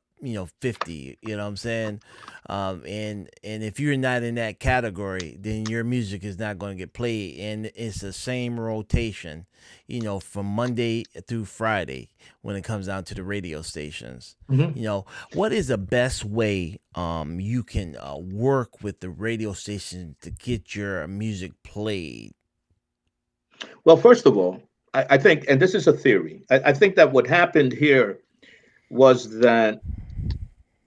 50. You know what I'm saying? And if you're not in that category, then your music is not going to get played, and it's the same rotation. From Monday through Friday when it comes down to the radio stations. Mhm. What is the best way you can work with the radio station to get your music played? Well, first of all, I think, and this is a theory, I think that what happened here was that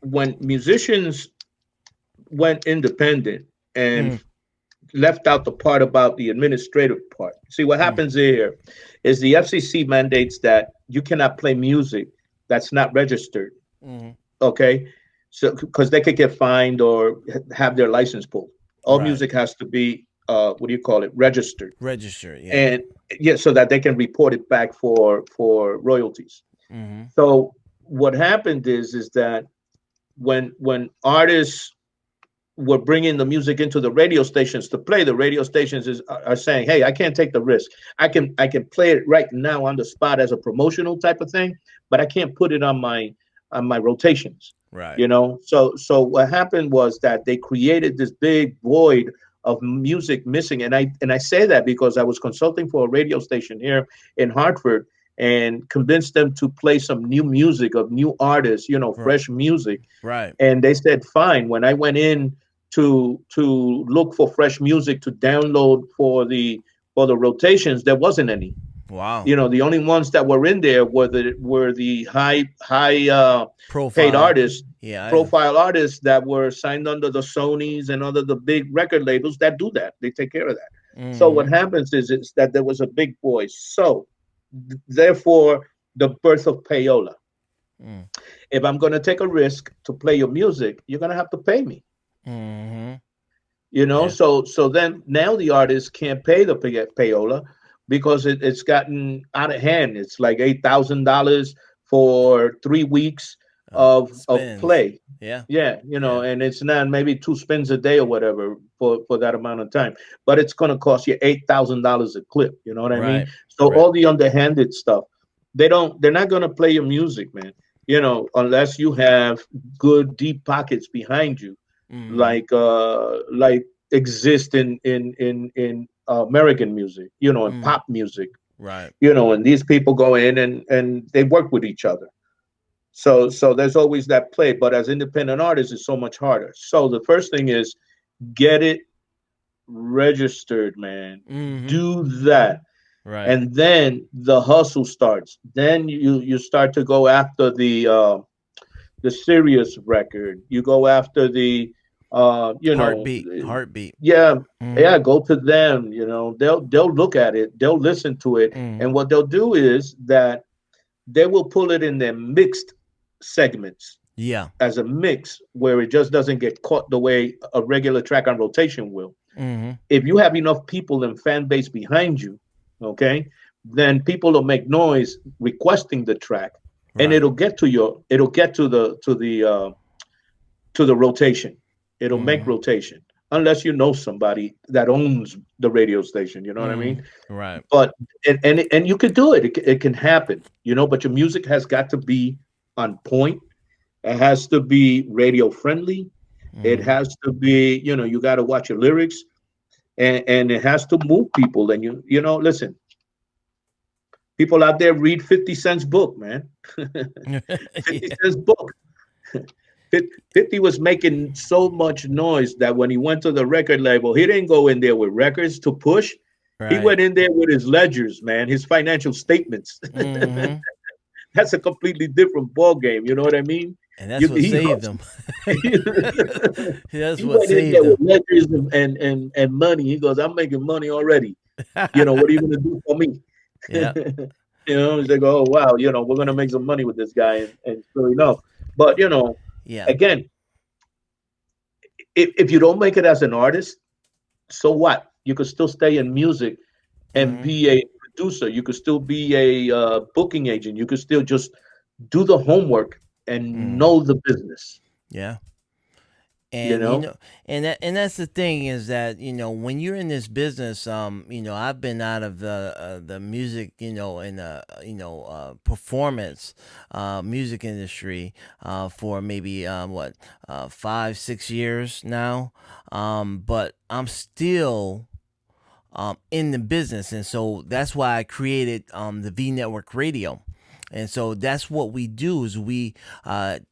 when musicians went independent and Mm, left out the part about the administrative part. See, what mm, happens here is the FCC mandates that you cannot play music that's not registered. mm. Okay, so because they could get fined or have their license pulled. All Right. music has to be what do you call it, registered, Register. Yeah. and yeah, so that they can report it back for royalties. Mm-hmm. So what happened is that when artists were bringing the music into the radio stations to play, the radio stations are saying, hey, I can't take the risk. I can play it right now on the spot as a promotional type of thing, but I can't put it on my rotations. Right. So what happened was that they created this big void of music missing. And I say that because I was consulting for a radio station here in Hartford and convinced them to play some new music of new artists, Right. fresh music. Right. And they said fine. When I went in to look for fresh music to download for the rotations, there wasn't any. Wow. You know, the only ones that were in there were the high paid Profile. artists, Yeah. profile artists that were signed under the Sonys and under the big record labels that do that. They take care of that. So what Mm-hmm. happens is that there was a big voice. So therefore, the birth of payola. Mm. If I'm going to take a risk to play your music, you're going to have to pay me. Mm-hmm. You know, Yeah. so then now the artist can't pay the payola because it's gotten out of hand. It's like $8,000 for 3 weeks of Spins. play. Yeah. Yeah, you know, Yeah. and it's not maybe two spins a day or whatever for that amount of time, but it's going to cost you $8,000 a clip. You know what I mean? Right. So Right. all the underhanded stuff, they're not going to play your music, man. You know, unless you have good deep pockets behind you, Mm-hmm. like exist in American music, you know, and Mm. pop music, Right. you know, and these people go in and they work with each other. So there's always that play, but as independent artists, it's so much harder. So the first thing is get it registered, man. Mm-hmm. Do that, Right. and then the hustle starts. Then you start to go after the serious record. You go after the you know, Heartbeat. Heartbeat. yeah, Mm-hmm. yeah, go to them. You know, they'll look at it, they'll listen to it, Mm-hmm. and what they'll do is that they will pull it in their mixed segments Yeah. as a mix where it just doesn't get caught the way a regular track on rotation will. Mm-hmm. If you have enough people and fan base behind you, okay, then people will make noise requesting the track, and Right. it'll get to the rotation. It'll make Mm-hmm. rotation unless you know somebody that owns the radio station. You know what I mean? Mm-hmm. Right. But and you could do it. It can happen. You know, but your music has got to be on point. It has to be radio friendly. It Mm-hmm. has to be, you know, you got to watch your lyrics, and it has to move people. And you know, listen, people out there read 50 cents book, man. 50 Yeah. cents book. 50 was making so much noise that when he went to the record label, he didn't go in there with records to push. He Right. went in there with his ledgers, man, his financial statements. Mm-hmm. That's a completely different ball game. You know what I mean? And that's what He saved them. he That's what went in saved there with them. ledgers and money. He goes, "I'm making money already. You know, what are you gonna do for me?" Yeah. You know, they go, "Oh wow, you know, we're gonna make some money with this guy," and sure enough. But you know, Yeah. again, if you don't make it as an artist, so what? You could still stay in music and Mm-hmm. be a producer. You could still be a booking agent. You could still just do the homework and Mm-hmm. know the business. Yeah. You And know, that's the thing is that when you're in this business, I've been out of the music, and performance music industry for maybe 5-6 years now, but I'm still in the business, and so that's why I created the Vnetwork Radio. And so that's what we do is we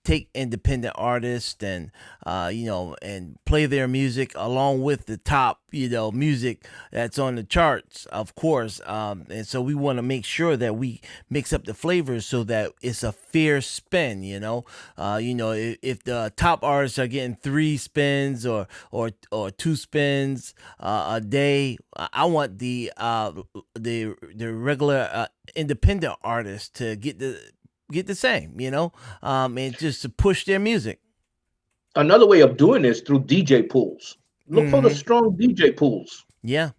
take independent artists and and play their music along with the top music that's on the charts, of course. And so we want to make sure that we mix up the flavors so that it's a fair spin. If the top artists are getting 3 spins or 2 spins a day, I want the regular independent artists to get the same, and just to push their music. another way of doing this through DJ pools. Look for the Hmm. strong DJ pools. Yeah,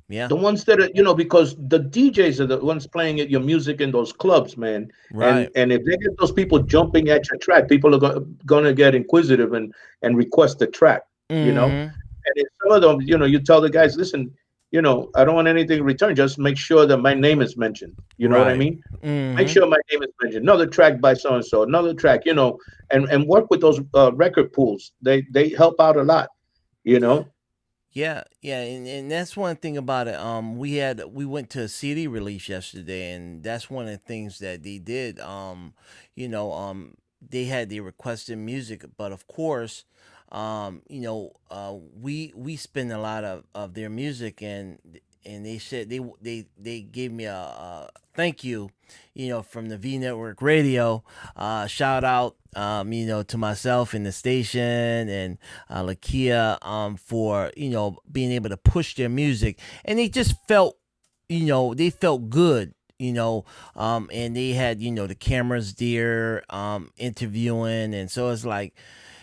yeah, The ones that are, you know, because the DJs are the ones playing at your music in those clubs, man. right. And if they get those people jumping at your track, people are going to get inquisitive and request the track, you know. Hmm. And if some of them, you know, you tell the guys, listen, you know, I don't want anything in return. Just make sure that my name is mentioned. You know what I Right. mean? Make Hmm. sure my name is mentioned. Another track by so and so. Another track, you know, and work with those record pools. They help out a lot. You know. Yeah, yeah, and that's one thing about it. We went to a CD release yesterday, and that's one of the things that they did. You know, they had the requested music, but of course, we spend a lot of their music, and and they said they gave me a thank you, from the V Network Radio. Shout out, to myself and the station and Lakia, for being able to push their music, and they just felt, they felt good. And they had the cameras there, interviewing, and so it's like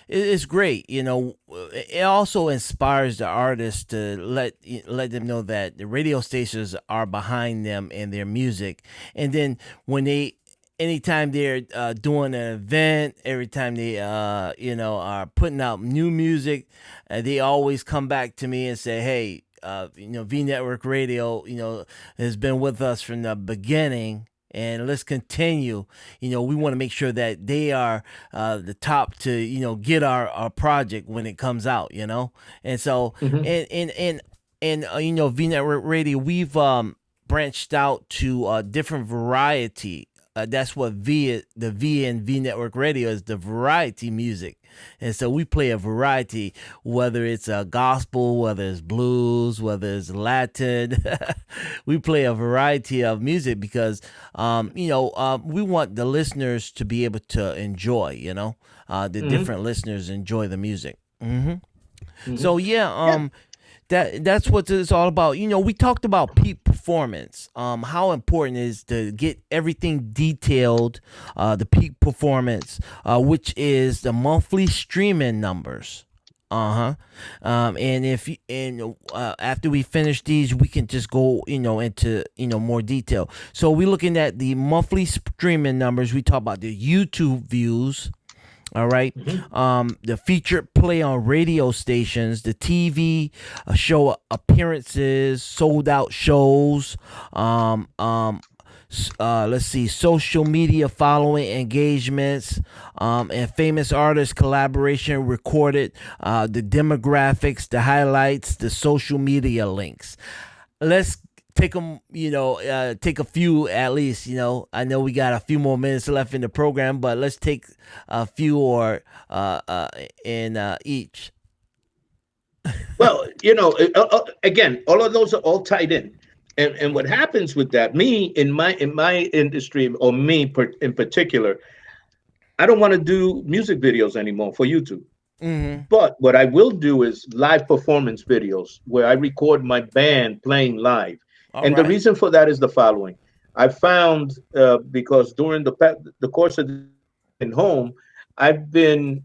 it's great. It also inspires the artists to let them know that the radio stations are behind them and their music. And then when anytime they're doing an event, every time they are putting out new music, they always come back to me and say, hey, V Network Radio, has been with us from the beginning, and let's continue. We want to make sure that they are the top to get our project when it comes out. And so Hmm. and V Network Radio, we've branched out to different variety. That's what the V and V Network Radio is, the variety music. And so we play a variety, whether it's a gospel, whether it's blues, whether it's Latin. We play a variety of music because, we want the listeners to be able to enjoy, the Hmm. different listeners enjoy the music. Hmm. Hmm. So yeah, Yeah. that's what it's all about. We talked about peak performance. How important it is to get everything detailed. The peak performance, which is the monthly streaming numbers. And if and after we finish these, we can just go into more detail. So we're looking at the monthly streaming numbers. We talk about the YouTube views. All right. Hmm. The featured play on radio stations, the TV show appearances, sold out shows, let's see, social media following engagements, and famous artist collaboration recorded, the demographics, the highlights, the social media links. Let's take them, take a few at least. I know we got a few more minutes left in the program, but let's take a few or in each. Well, again, all of those are all tied in. And what happens with that, me in my industry, or in particular, I don't want to do music videos anymore for YouTube. Mm-hmm. But what I will do is live performance videos where I record my band playing live. All And the right. reason for that is the following. I found, because during the course of in home, I've been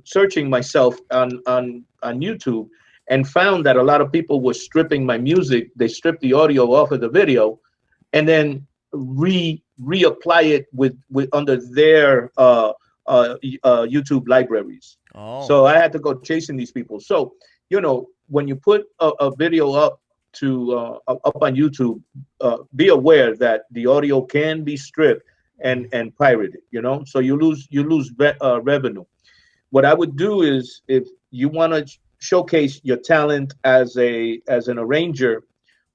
searching myself on YouTube, and found that a lot of people were stripping my music. They stripped the audio off of the video and then reapply it with under their YouTube libraries. Oh. So I had to go chasing these people. So when you put a video up up on YouTube, be aware that the audio can be stripped and pirated. So you lose revenue. What I would do is, if you want to showcase your talent as an arranger,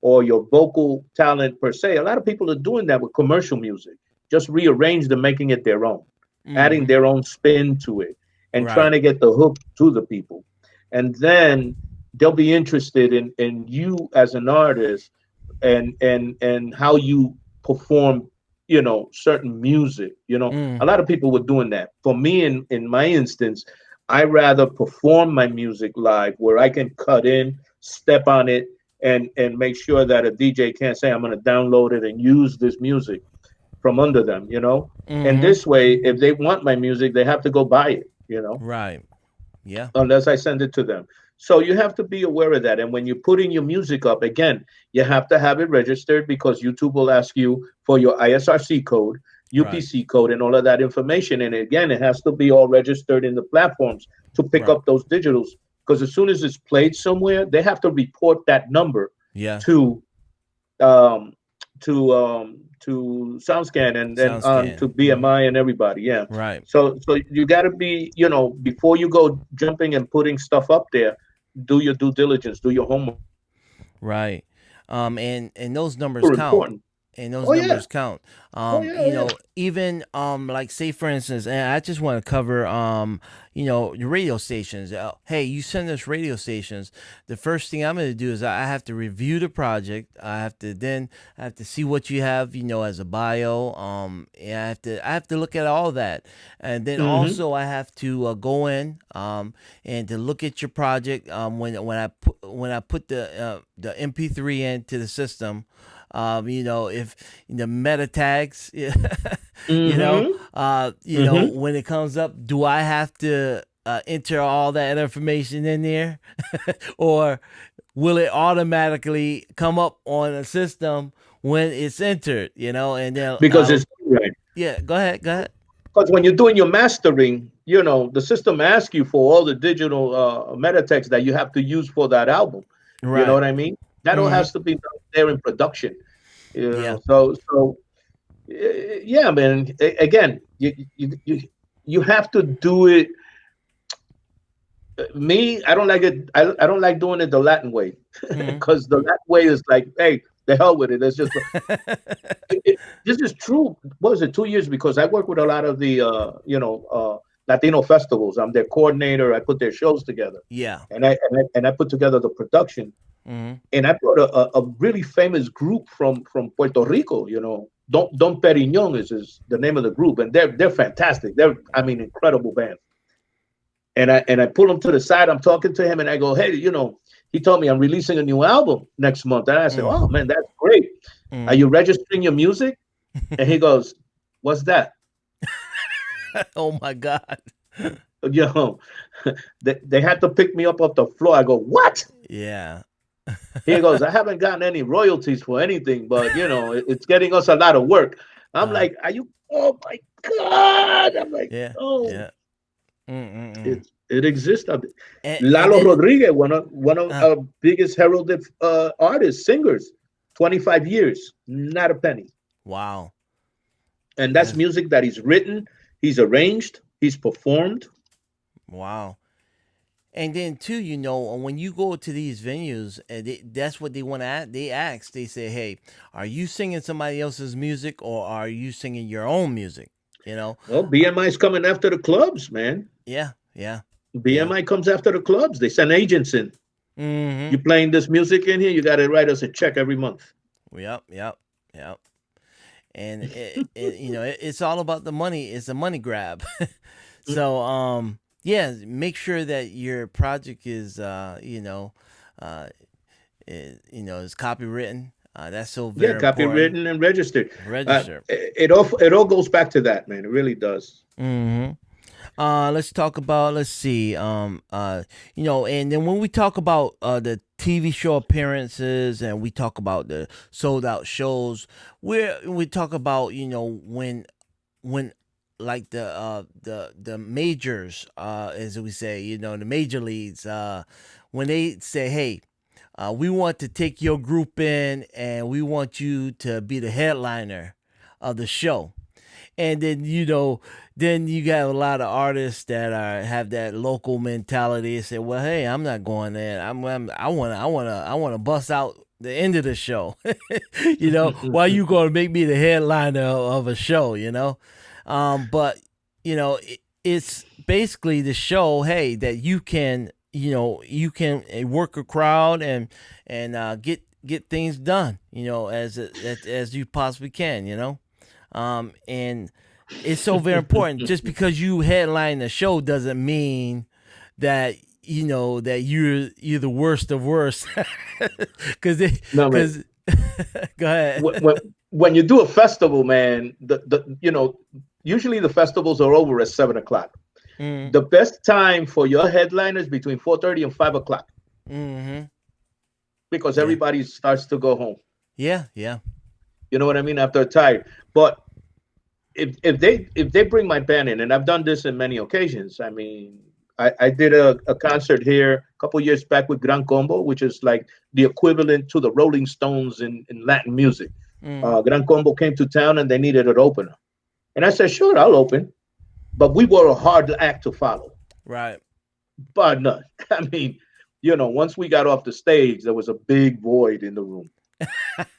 or your vocal talent per se, a lot of people are doing that with commercial music. Just rearrange them, making it their own, adding Mm-hmm. their own spin to it, and trying Right. to get the hook to the people. And then they'll be interested in you as an artist, and how you perform, certain music. A Mm. lot of people were doing that. For me, in my instance, I rather perform my music live, where I can cut in, step on it, and make sure that a DJ can't say I'm going to download it and use this music from under them. And Mm-hmm. this way, if they want my music, they have to go buy it, Right. Yeah. unless I send it to them. So you have to be aware of that. And when you're putting your music up, again, you have to have it registered, because YouTube will ask you for your ISRC code, Right. UPC code, and all of that information. And again, it has to be all registered in the platforms to pick Right. up those digitals. Because as soon as it's played somewhere, they have to report that number Yeah. to um, to SoundScan, and then Sound on scan. to Mm-hmm. BMI and everybody. Yeah. Right. So you got to be, before you go jumping and putting stuff up there, do your due diligence, do your homework. Right. And those numbers Super count. important. and those Oh yeah. numbers count. Oh yeah. Oh yeah. Even like say for instance, and I just want to cover your radio stations. Hey, you send us radio stations. The first thing I'm going to do is I have to review the project. I have to see what you have, as a bio. And I have to look at all that, and then Mm-hmm. also I have to go in and to look at your project. When I put the MP3 into the system. If the meta tags, Mm-hmm. Mm-hmm. when it comes up, do I have to enter all that information in there, or will it automatically come up on a system when it's entered? And then Because it's right. yeah, go ahead, go ahead. Because when you're doing your mastering, the system asks you for all the digital meta text that you have to use for that album. You know Right. what I mean? That all Mm-hmm. has to be done there in production. Yeah. Yeah, man. Again, you have to do it. Me, I don't like it. I don't like doing it the Latin way, Mm-hmm. because the Latin way is like, hey, the hell with it. Let's just. This is true. What was it? 2 years, because I work with a lot of the Latino festivals. I'm their coordinator. I put their shows together, Yeah. and I put together the production. Mm-hmm. And I brought a really famous group from Puerto Rico. Don Perignon is the name of the group, and they're fantastic. They're, I mean, incredible band. And I pull him to the side. I'm talking to him, and I go, hey, he told me I'm releasing a new album next month, and I said, oh man, that's great. Are Mm-hmm. you registering your music? And he goes, what's that? Oh my God. You know, they had to pick me up off the floor. I go, what? Yeah. He goes, I haven't gotten any royalties for anything, but it's getting us a lot of work. I'm Uh, like, are you? Oh my God! I'm like, yeah. oh, Yeah. Mm-mm-mm. it exists. And Lalo then Rodriguez, one of uh, our biggest heralded artists, singers, 25 years, not a penny. wow. And that's That's music that he's written, he's arranged, he's performed. wow. And then too, when you go to these venues, that's what they want to. They ask. They say, "Hey, are you singing somebody else's music, or are you singing your own music?" You know. Well, BMI is coming after the clubs, man. Yeah. Yeah. Yeah. BMI comes after the clubs. They send agents in. Mm-hmm. You playing this music in here, you got to write us a check every month. Yep. Yep. Yep. And it's all about the money. It's a money grab. So yeah, make sure that your project is uh is copywritten. That's so Yeah, very important. copywritten and registered. Register. It all goes back to that, man. It really does. Mm-hmm. Let's talk about. Let's see. And then when we talk about the TV show appearances, and we talk about the sold out shows, we talk about when like the majors, as we say, the major leagues, when they say, hey. We want to take your group in, and we want you to be the headliner of the show. And then you got a lot of artists that have that local mentality and say, well, hey, I'm not going there. I want to bust out the end of the show. Why you going to make me the headliner of a show? But it's basically to show, hey, that you can work a crowd and get things done, as you possibly can, and it's so very important. Just because you headline the show doesn't mean that that you're the worst of worst. No, man. Because go ahead. When you do a festival, man, usually the festivals are over at 7 o'clock. Mm, The best time for your headliners between 4:30 and 5 o'clock, mm-hmm. because Yeah. everybody starts to go home. Yeah. Yeah. You know what I mean? After tired. But if they bring my band in, and I've done this in many occasions. I mean, I did a concert here a couple years back with Gran Combo, which is like the equivalent to the Rolling Stones in Latin music. Mm, Gran Combo came to town and they needed an opener, and I said, sure, I'll open. But we were a hard act to follow. right. But none. I mean, once we got off the stage, there was a big void in the room.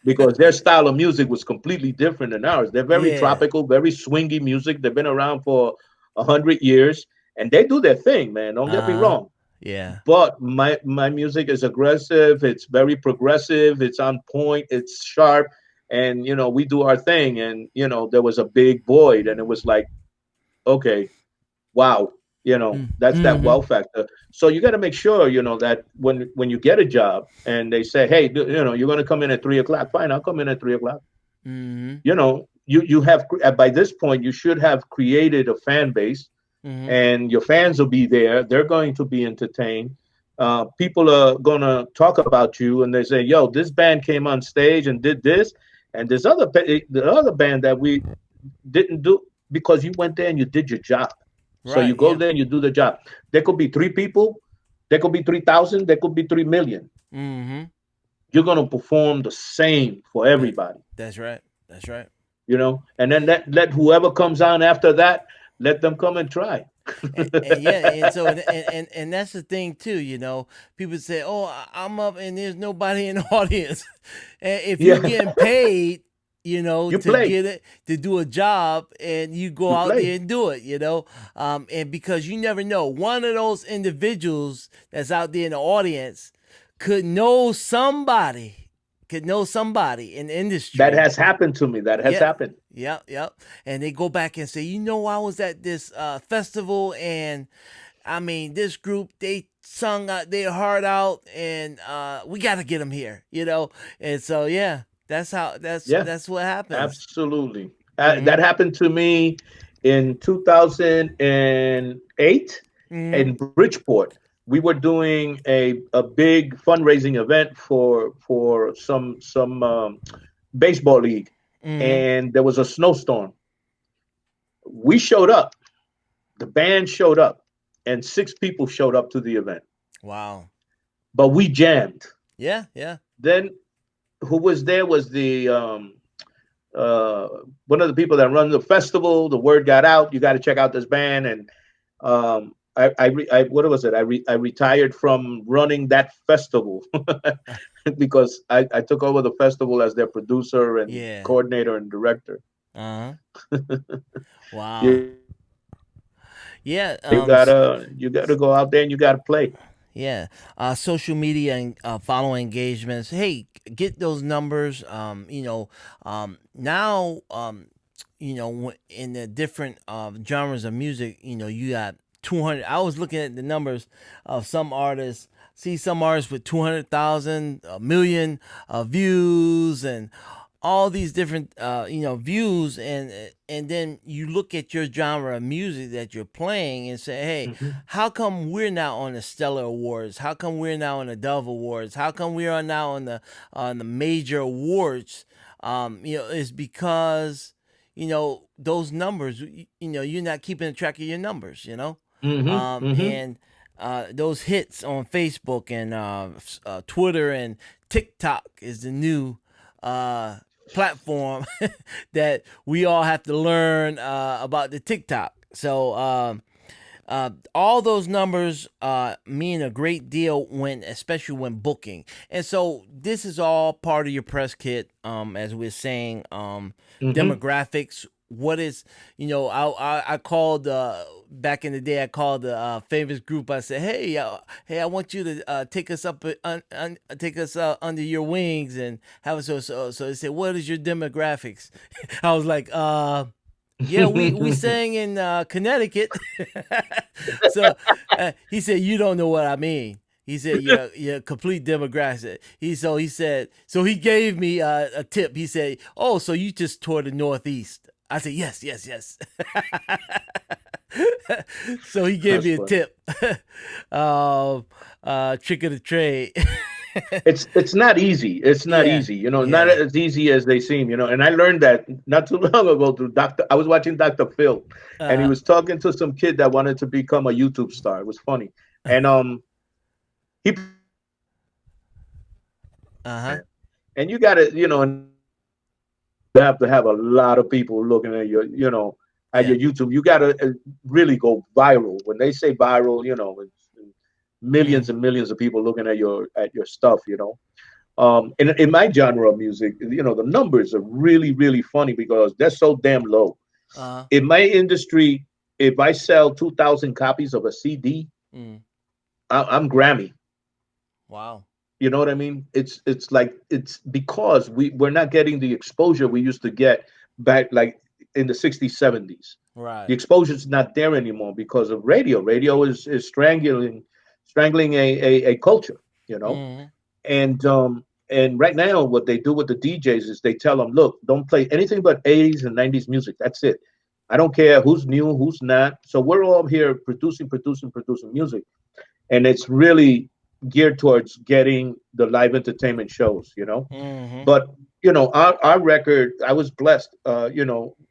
because their style of music was completely different than ours. They're very Yeah. tropical, very swingy music. They've been around for 100 years, and they do their thing, man. Don't get me Uh-huh. wrong. Yeah. But my music is aggressive. It's very progressive. It's on point. It's sharp, and we do our thing. And there was a big void, and it was like, okay, wow, that's that Mm-hmm. wow factor. So you got to make sure that when you get a job and they say, hey, you're going to come in at 3 o'clock. Fine, I'll come in at 3 o'clock. Mm-hmm. You have, by this point you should have created a fan base, Mm-hmm. and your fans will be there. They're going to be entertained. People are going to talk about you, and they say, yo, this band came on stage and did this, and the other band that we didn't do, because you went there and you did your job. So you Right. go Yeah. there and you do the job. There could be 3 people, there could be 3,000, there could be 3 million. Mm-hmm. You're going to perform the same for That, everybody, that's right. That's right. and then let whoever comes on after that, let them come and try. And yeah, and so and that's the thing too. People say, "Oh, I'm up and there's nobody in the audience." And if you're Yeah, getting paid, you to play, get it to do a job, and you go you out play. there and do it, and because you never know, one of those individuals that's out there in the audience could know somebody, in the That industry. has happened to me. That has Yeah. happened. Yep, yep. And they go back and say, I was at this festival, and I mean, this group, they sung their heart out, and we got to get them here, And so, yeah, that's how Yeah, that's what happens. absolutely. Mm-hmm. That happened to me in 2008 Mm-hmm. in Bridgeport. We were doing a big fundraising event for some baseball league, Mm-hmm. and there was a snowstorm. We showed up. The band showed up, and 6 people showed up to the event. Wow. But we jammed. Yeah, yeah. Then who was there was the uh, one of the people that run the festival. The word got out. You got to check out this band, and what was it? I retired from running that festival because I took over the festival as their producer and Yeah. coordinator and director. Uh-huh. You Wow. Yeah. you gotta go out there and you gotta play. Yeah, social media and follow engagements. Hey, get those numbers. Now, in the different genres of music, you got 200. I was looking at the numbers of some artists. See some artists with 200,000, a million views, and all these different views, and then you look at your genre of music that you're playing and say, hey, Hmm. how come we're now on the Stellar Awards? How come we're now on the Dove Awards? How come we are now on the major awards? It's because those numbers. You're not keeping track of your numbers. Hmm. Hmm. And those hits on Facebook and Twitter and TikTok is the new uh, platform that we all have to learn about the TikTok. So all those numbers mean a great deal especially when booking. And so this is all part of your press kit, as we're saying, Hmm. demographics. What is, I called back in the day. I called the famous group. I said, hey, I want you to take us up, take us under your wings and have us. So they said, what is your demographics? I was like, yeah, we sang in Connecticut. So he said, "You don't know what I mean." He said, "Your complete demographic." So he gave me a tip. He said, "Oh, so you just toured the Northeast?" I said, "Yes, yes, yes." So he gave That's me a funny. tip. Trick of the trade. It's not easy. It's not Yeah, easy. Not yeah. as easy as they seem. And I learned that not too long ago through Doctor. I was watching Doctor Phil, and he Uh was talking to some kid that wanted to become a YouTube star. It was funny, and he huh. and you got to and you have to have a lot of people looking at your Yeah. YouTube. You got to really go viral. When they say viral, it's millions Mm. and millions of people looking at your stuff. In my genre of music, the numbers are really, really funny because they're so damn low. Uh-huh. In my industry, if I sell 2,000 copies of a CD, Mm. I'm Grammy. Wow. You know what I mean? It's like it's because we're not getting the exposure we used to get back like in the 60s, 70s. The Right. exposure's not there anymore because of radio. Radio is strangling a culture, you know. Mm. And and right now what they do with the DJs is they tell them, look, don't play anything but 80s and 90s music. That's it. I don't care who's new, who's not. So we're all here producing music, and it's really geared towards getting the live entertainment shows, Mm-hmm. but our record, I was blessed,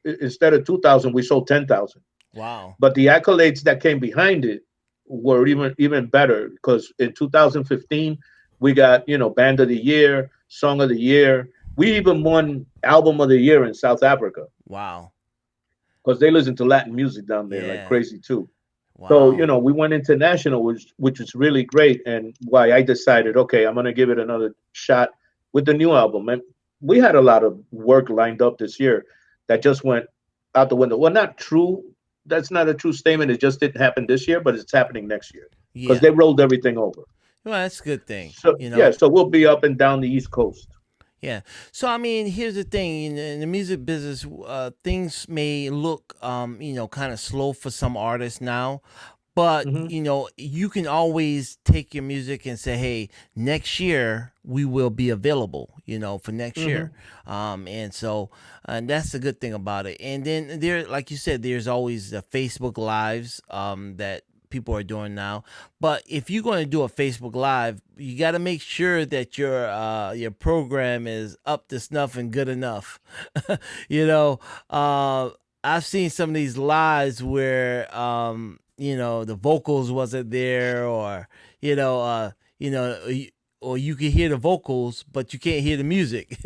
instead of 2,000 we sold 10,000, Wow. but the accolades that came behind it were even better because in 2015 we got band of the year, song of the year. We even won album of the year in South Africa Wow. because they listen to Latin music down there like Yeah. crazy too. So, Wow. we went international, which is really great, and why I decided, okay, I'm gonna give it another shot with the new album. And we had a lot of work lined up this year that just went out the window. Well, not true. That's not a true statement. It just didn't happen this year, but it's happening next year because Yeah. they rolled everything over. Well, that's a good thing. So yeah, so we'll be up and down the East Coast. Yeah. So I mean, here's the thing: in the music business, things may look, kind of slow for some artists now, but Hmm. you can always take your music and say, "Hey, next year we will be available." For next year, Hmm. and so and that's the good thing about it. And then there, like you said, there's always the Facebook Lives that people are doing now. But if you're going to do a Facebook Live, you got to make sure that your program is up to snuff and good enough. you know, uh, I've seen some of these lives where the vocals wasn't there, or you know, uh, you know, y- or you can hear the vocals, but you can't hear the music.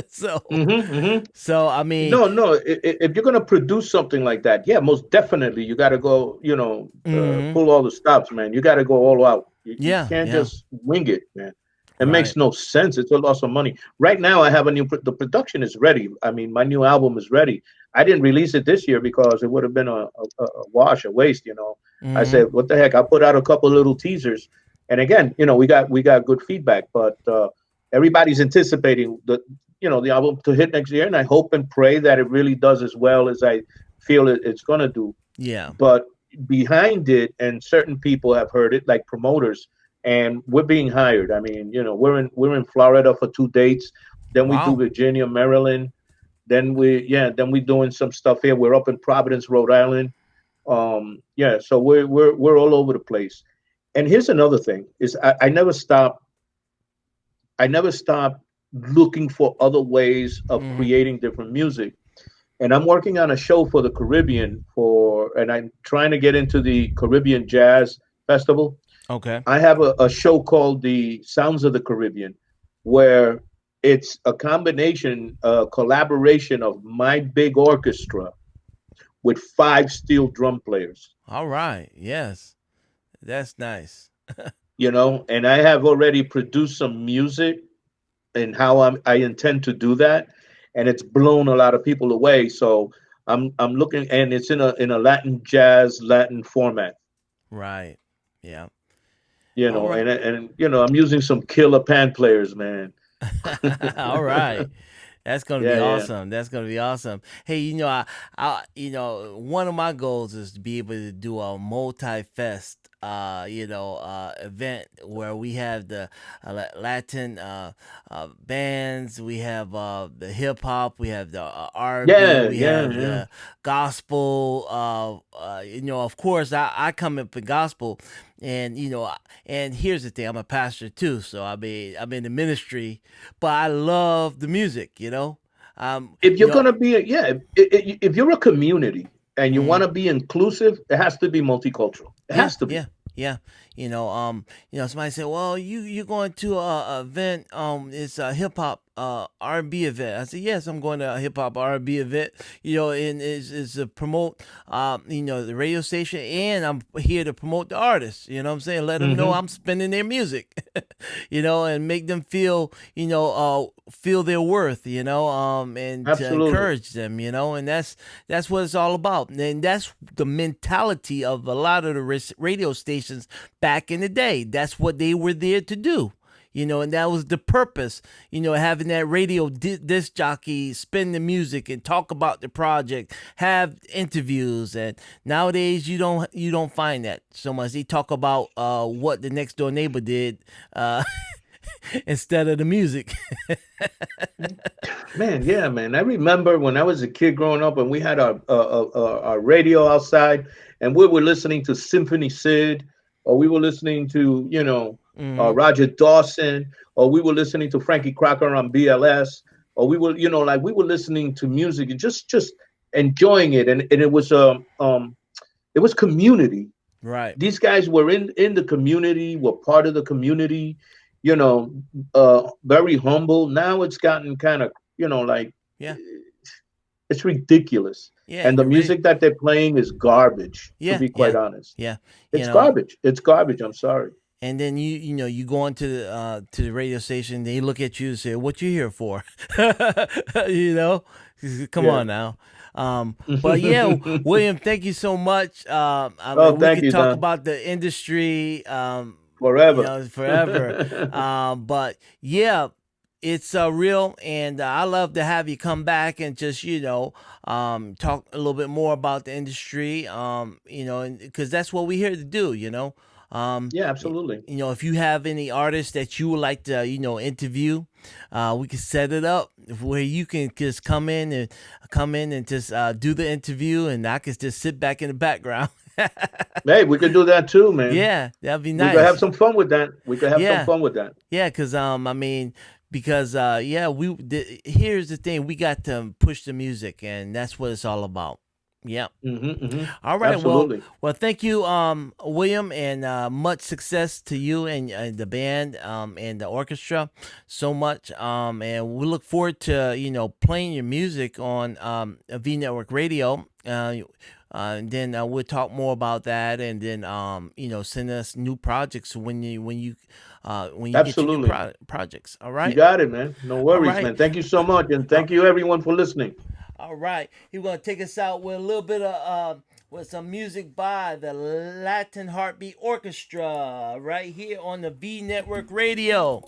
so, Hmm. Hmm. so I mean, No, no. If you're gonna produce something like that, yeah, most definitely you got to go. hmm Pull all the stops, man. You got to go all out. You yeah, can't yeah, just wing it, man. It makes right, no sense. It's a loss of money. Right now, I have the production is ready. I mean, my new album is ready. I didn't release it this year because it would have been a wash, a waste. I hmm said, what the heck? I put out a couple little teasers, and again, we got good feedback, but everybody's anticipating the album to hit next year, and I hope and pray that it really does as well as I feel it's gonna do. yeah, But behind it, and certain people have heard it, like promoters, and we're being hired. I mean, we're in Florida for 2 dates, then we do wow, Virginia, Maryland, then we doing some stuff here. We're up in Providence, Rhode Island. Yeah, so we're all over the place. And here's another thing: is I never stop looking for other ways of hmm creating different music. And I'm working on a show for the Caribbean and I'm trying to get into the Caribbean Jazz Festival. okay, I have a show called the Sounds of the Caribbean, where it's a combination, a collaboration of my big orchestra with five steel drum players, all right, yes, that's nice. and I have already produced some music and how I intend to do that, and it's blown a lot of people away. So I'm looking, and it's in a Latin jazz, Latin format, Right, yeah, and right. I'm using some killer pan players, man. All right. That's gonna be Yeah, yeah, awesome. That's gonna be awesome. Hey, one of my goals is to be able to do a multi-fest, event where we have the Latin bands, we have the hip hop, we have the R&B, yeah, we yeah, have yeah. the gospel. Of course, I come up in gospel, and and here's the thing: I'm a pastor too, so I'm in the ministry, but I love the music. Um, If you you're know, gonna be, if you're a community and you want mhm. to be inclusive, it has to be multicultural. It Yeah, has to be. yeah, yeah, Somebody said, "Well, you're going to a event. It's a hip hop R&B event." I said, "Yes, I'm going to a hip hop R&B event. And is to promote the radio station, and I'm here to promote the artists. You know what I'm saying? Let them know I'm spinning their music, and make them feel their worth, and to Absolutely. encourage them, and that's what it's all about. And that's the mentality of a lot of the radio stations back in the day. That's what they were there to do. And that was the purpose, having that radio disc jockey spin the music and talk about the project, have interviews. And nowadays you don't find that so much. They talk about what the next door neighbor did instead of the music. Man, yeah, man. I remember when I was a kid growing up, and we had our radio outside, and we were listening to Symphony Sid, or we were listening to Roger Dawson, or we were listening to Frankie Crocker on BLS, or we were we were listening to music and just enjoying it, and it was community. Right. These guys were in the community, were part of the community. Very humble. Now it's gotten kind of yeah, it's ridiculous. Yeah, and the music that they're playing is garbage. Yeah, to be quite honest. Yeah, it's garbage. It's garbage. I'm sorry. And then you go into the radio station, they look at you and say, "What you here for?" Come on now. But yeah, William, thank you so much. We can talk Don. about the industry forever. Forever. But yeah, it's real, and I love to have you come back and just talk a little bit more about the industry. Because that's what we're here to do. Yeah, absolutely. If you have any artists that you would like to, interview, we can set it up where you can just come in and just do the interview, and I can just sit back in the background. Hey, we could do that too, man. Yeah, that'd be nice. We could have some fun with that. Yeah, because here's the thing: we got to push the music, and that's what it's all about. Yeah. All right. Absolutely. Well, thank you, William, and much success to you and the band and the orchestra so much. And we look forward to playing your music on Vnetwork Radio. And then we'll talk more about that, and then send us new projects when you get your new projects. All right. You got it, man. No worries, man. Thank you so much, and thank you everyone for listening. All right, he's gonna take us out with a little bit of with some music by the Latin Heartbeat Orchestra right here on the Vnetwork Radio.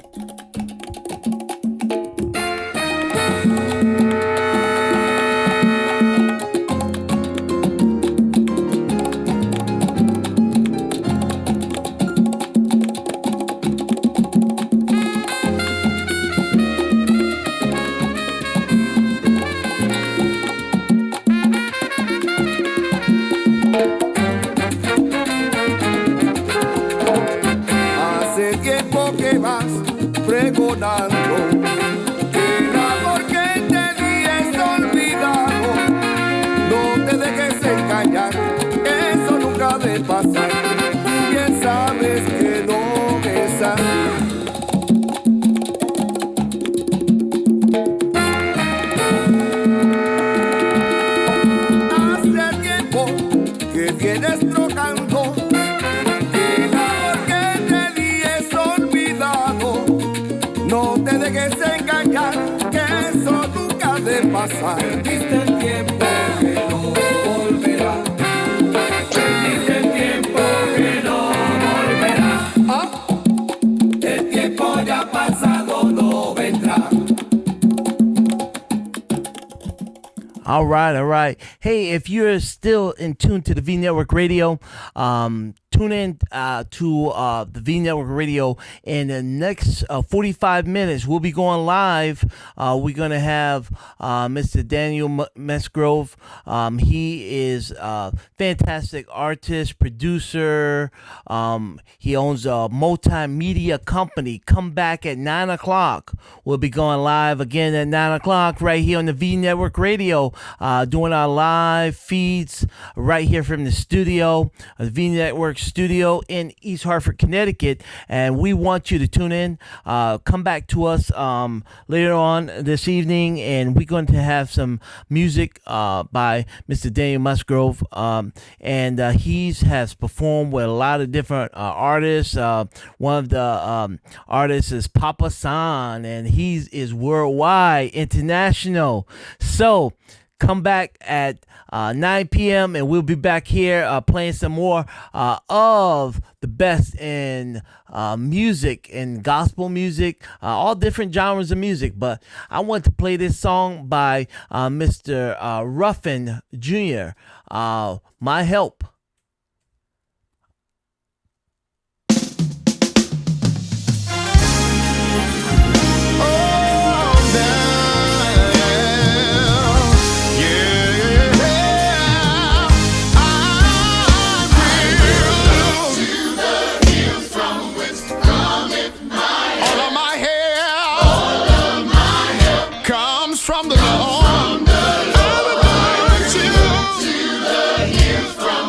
Pregonando que el amor que te di es olvidado. No te dejes engañar, eso nunca debe pasar. Bien sabes que no es así. Hace tiempo que vienes trocando. No te dejes engañar, que eso nunca debe pasar. Perdiste el tiempo que no volverá. Perdiste el tiempo que no volverá. El tiempo ya pasado no vendrá. All right. Hey, if you're still in tune to the Vnetwork Radio, tune in to the Vnetwork Radio in the next 45 minutes. We'll be going live. We're going to have Mr. Daniel Mesgrove. He is a fantastic artist, producer. He owns a multimedia company. Come back at 9 o'clock. We'll be going live again at 9 o'clock right here on the Vnetwork Radio, doing our live live feeds right here from the studio, the V-Network studio in East Hartford, Connecticut. And we want you to tune in. Come back to us later on this evening, and we're going to have some music by Mr. Daniel Musgrove. And he has performed with a lot of different artists. One of the artists is Papa San, and he is worldwide, international. So come back at 9 p.m. and we'll be back here playing some more of the best in music and gospel music, all different genres of music. But I want to play this song by Mr. Ruffin Jr., My Help. From the Lord, to the hills from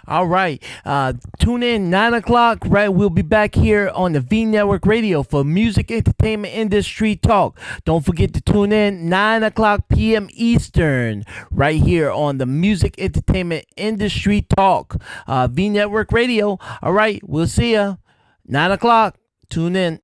All right. Tune in 9 o'clock. Right, we'll be back here on the V Network Radio for music entertainment industry talk. Don't forget to tune in 9 o'clock p.m. Eastern. Right here on the music entertainment industry talk. V Network Radio. All right. We'll see ya. 9 o'clock. Tune in.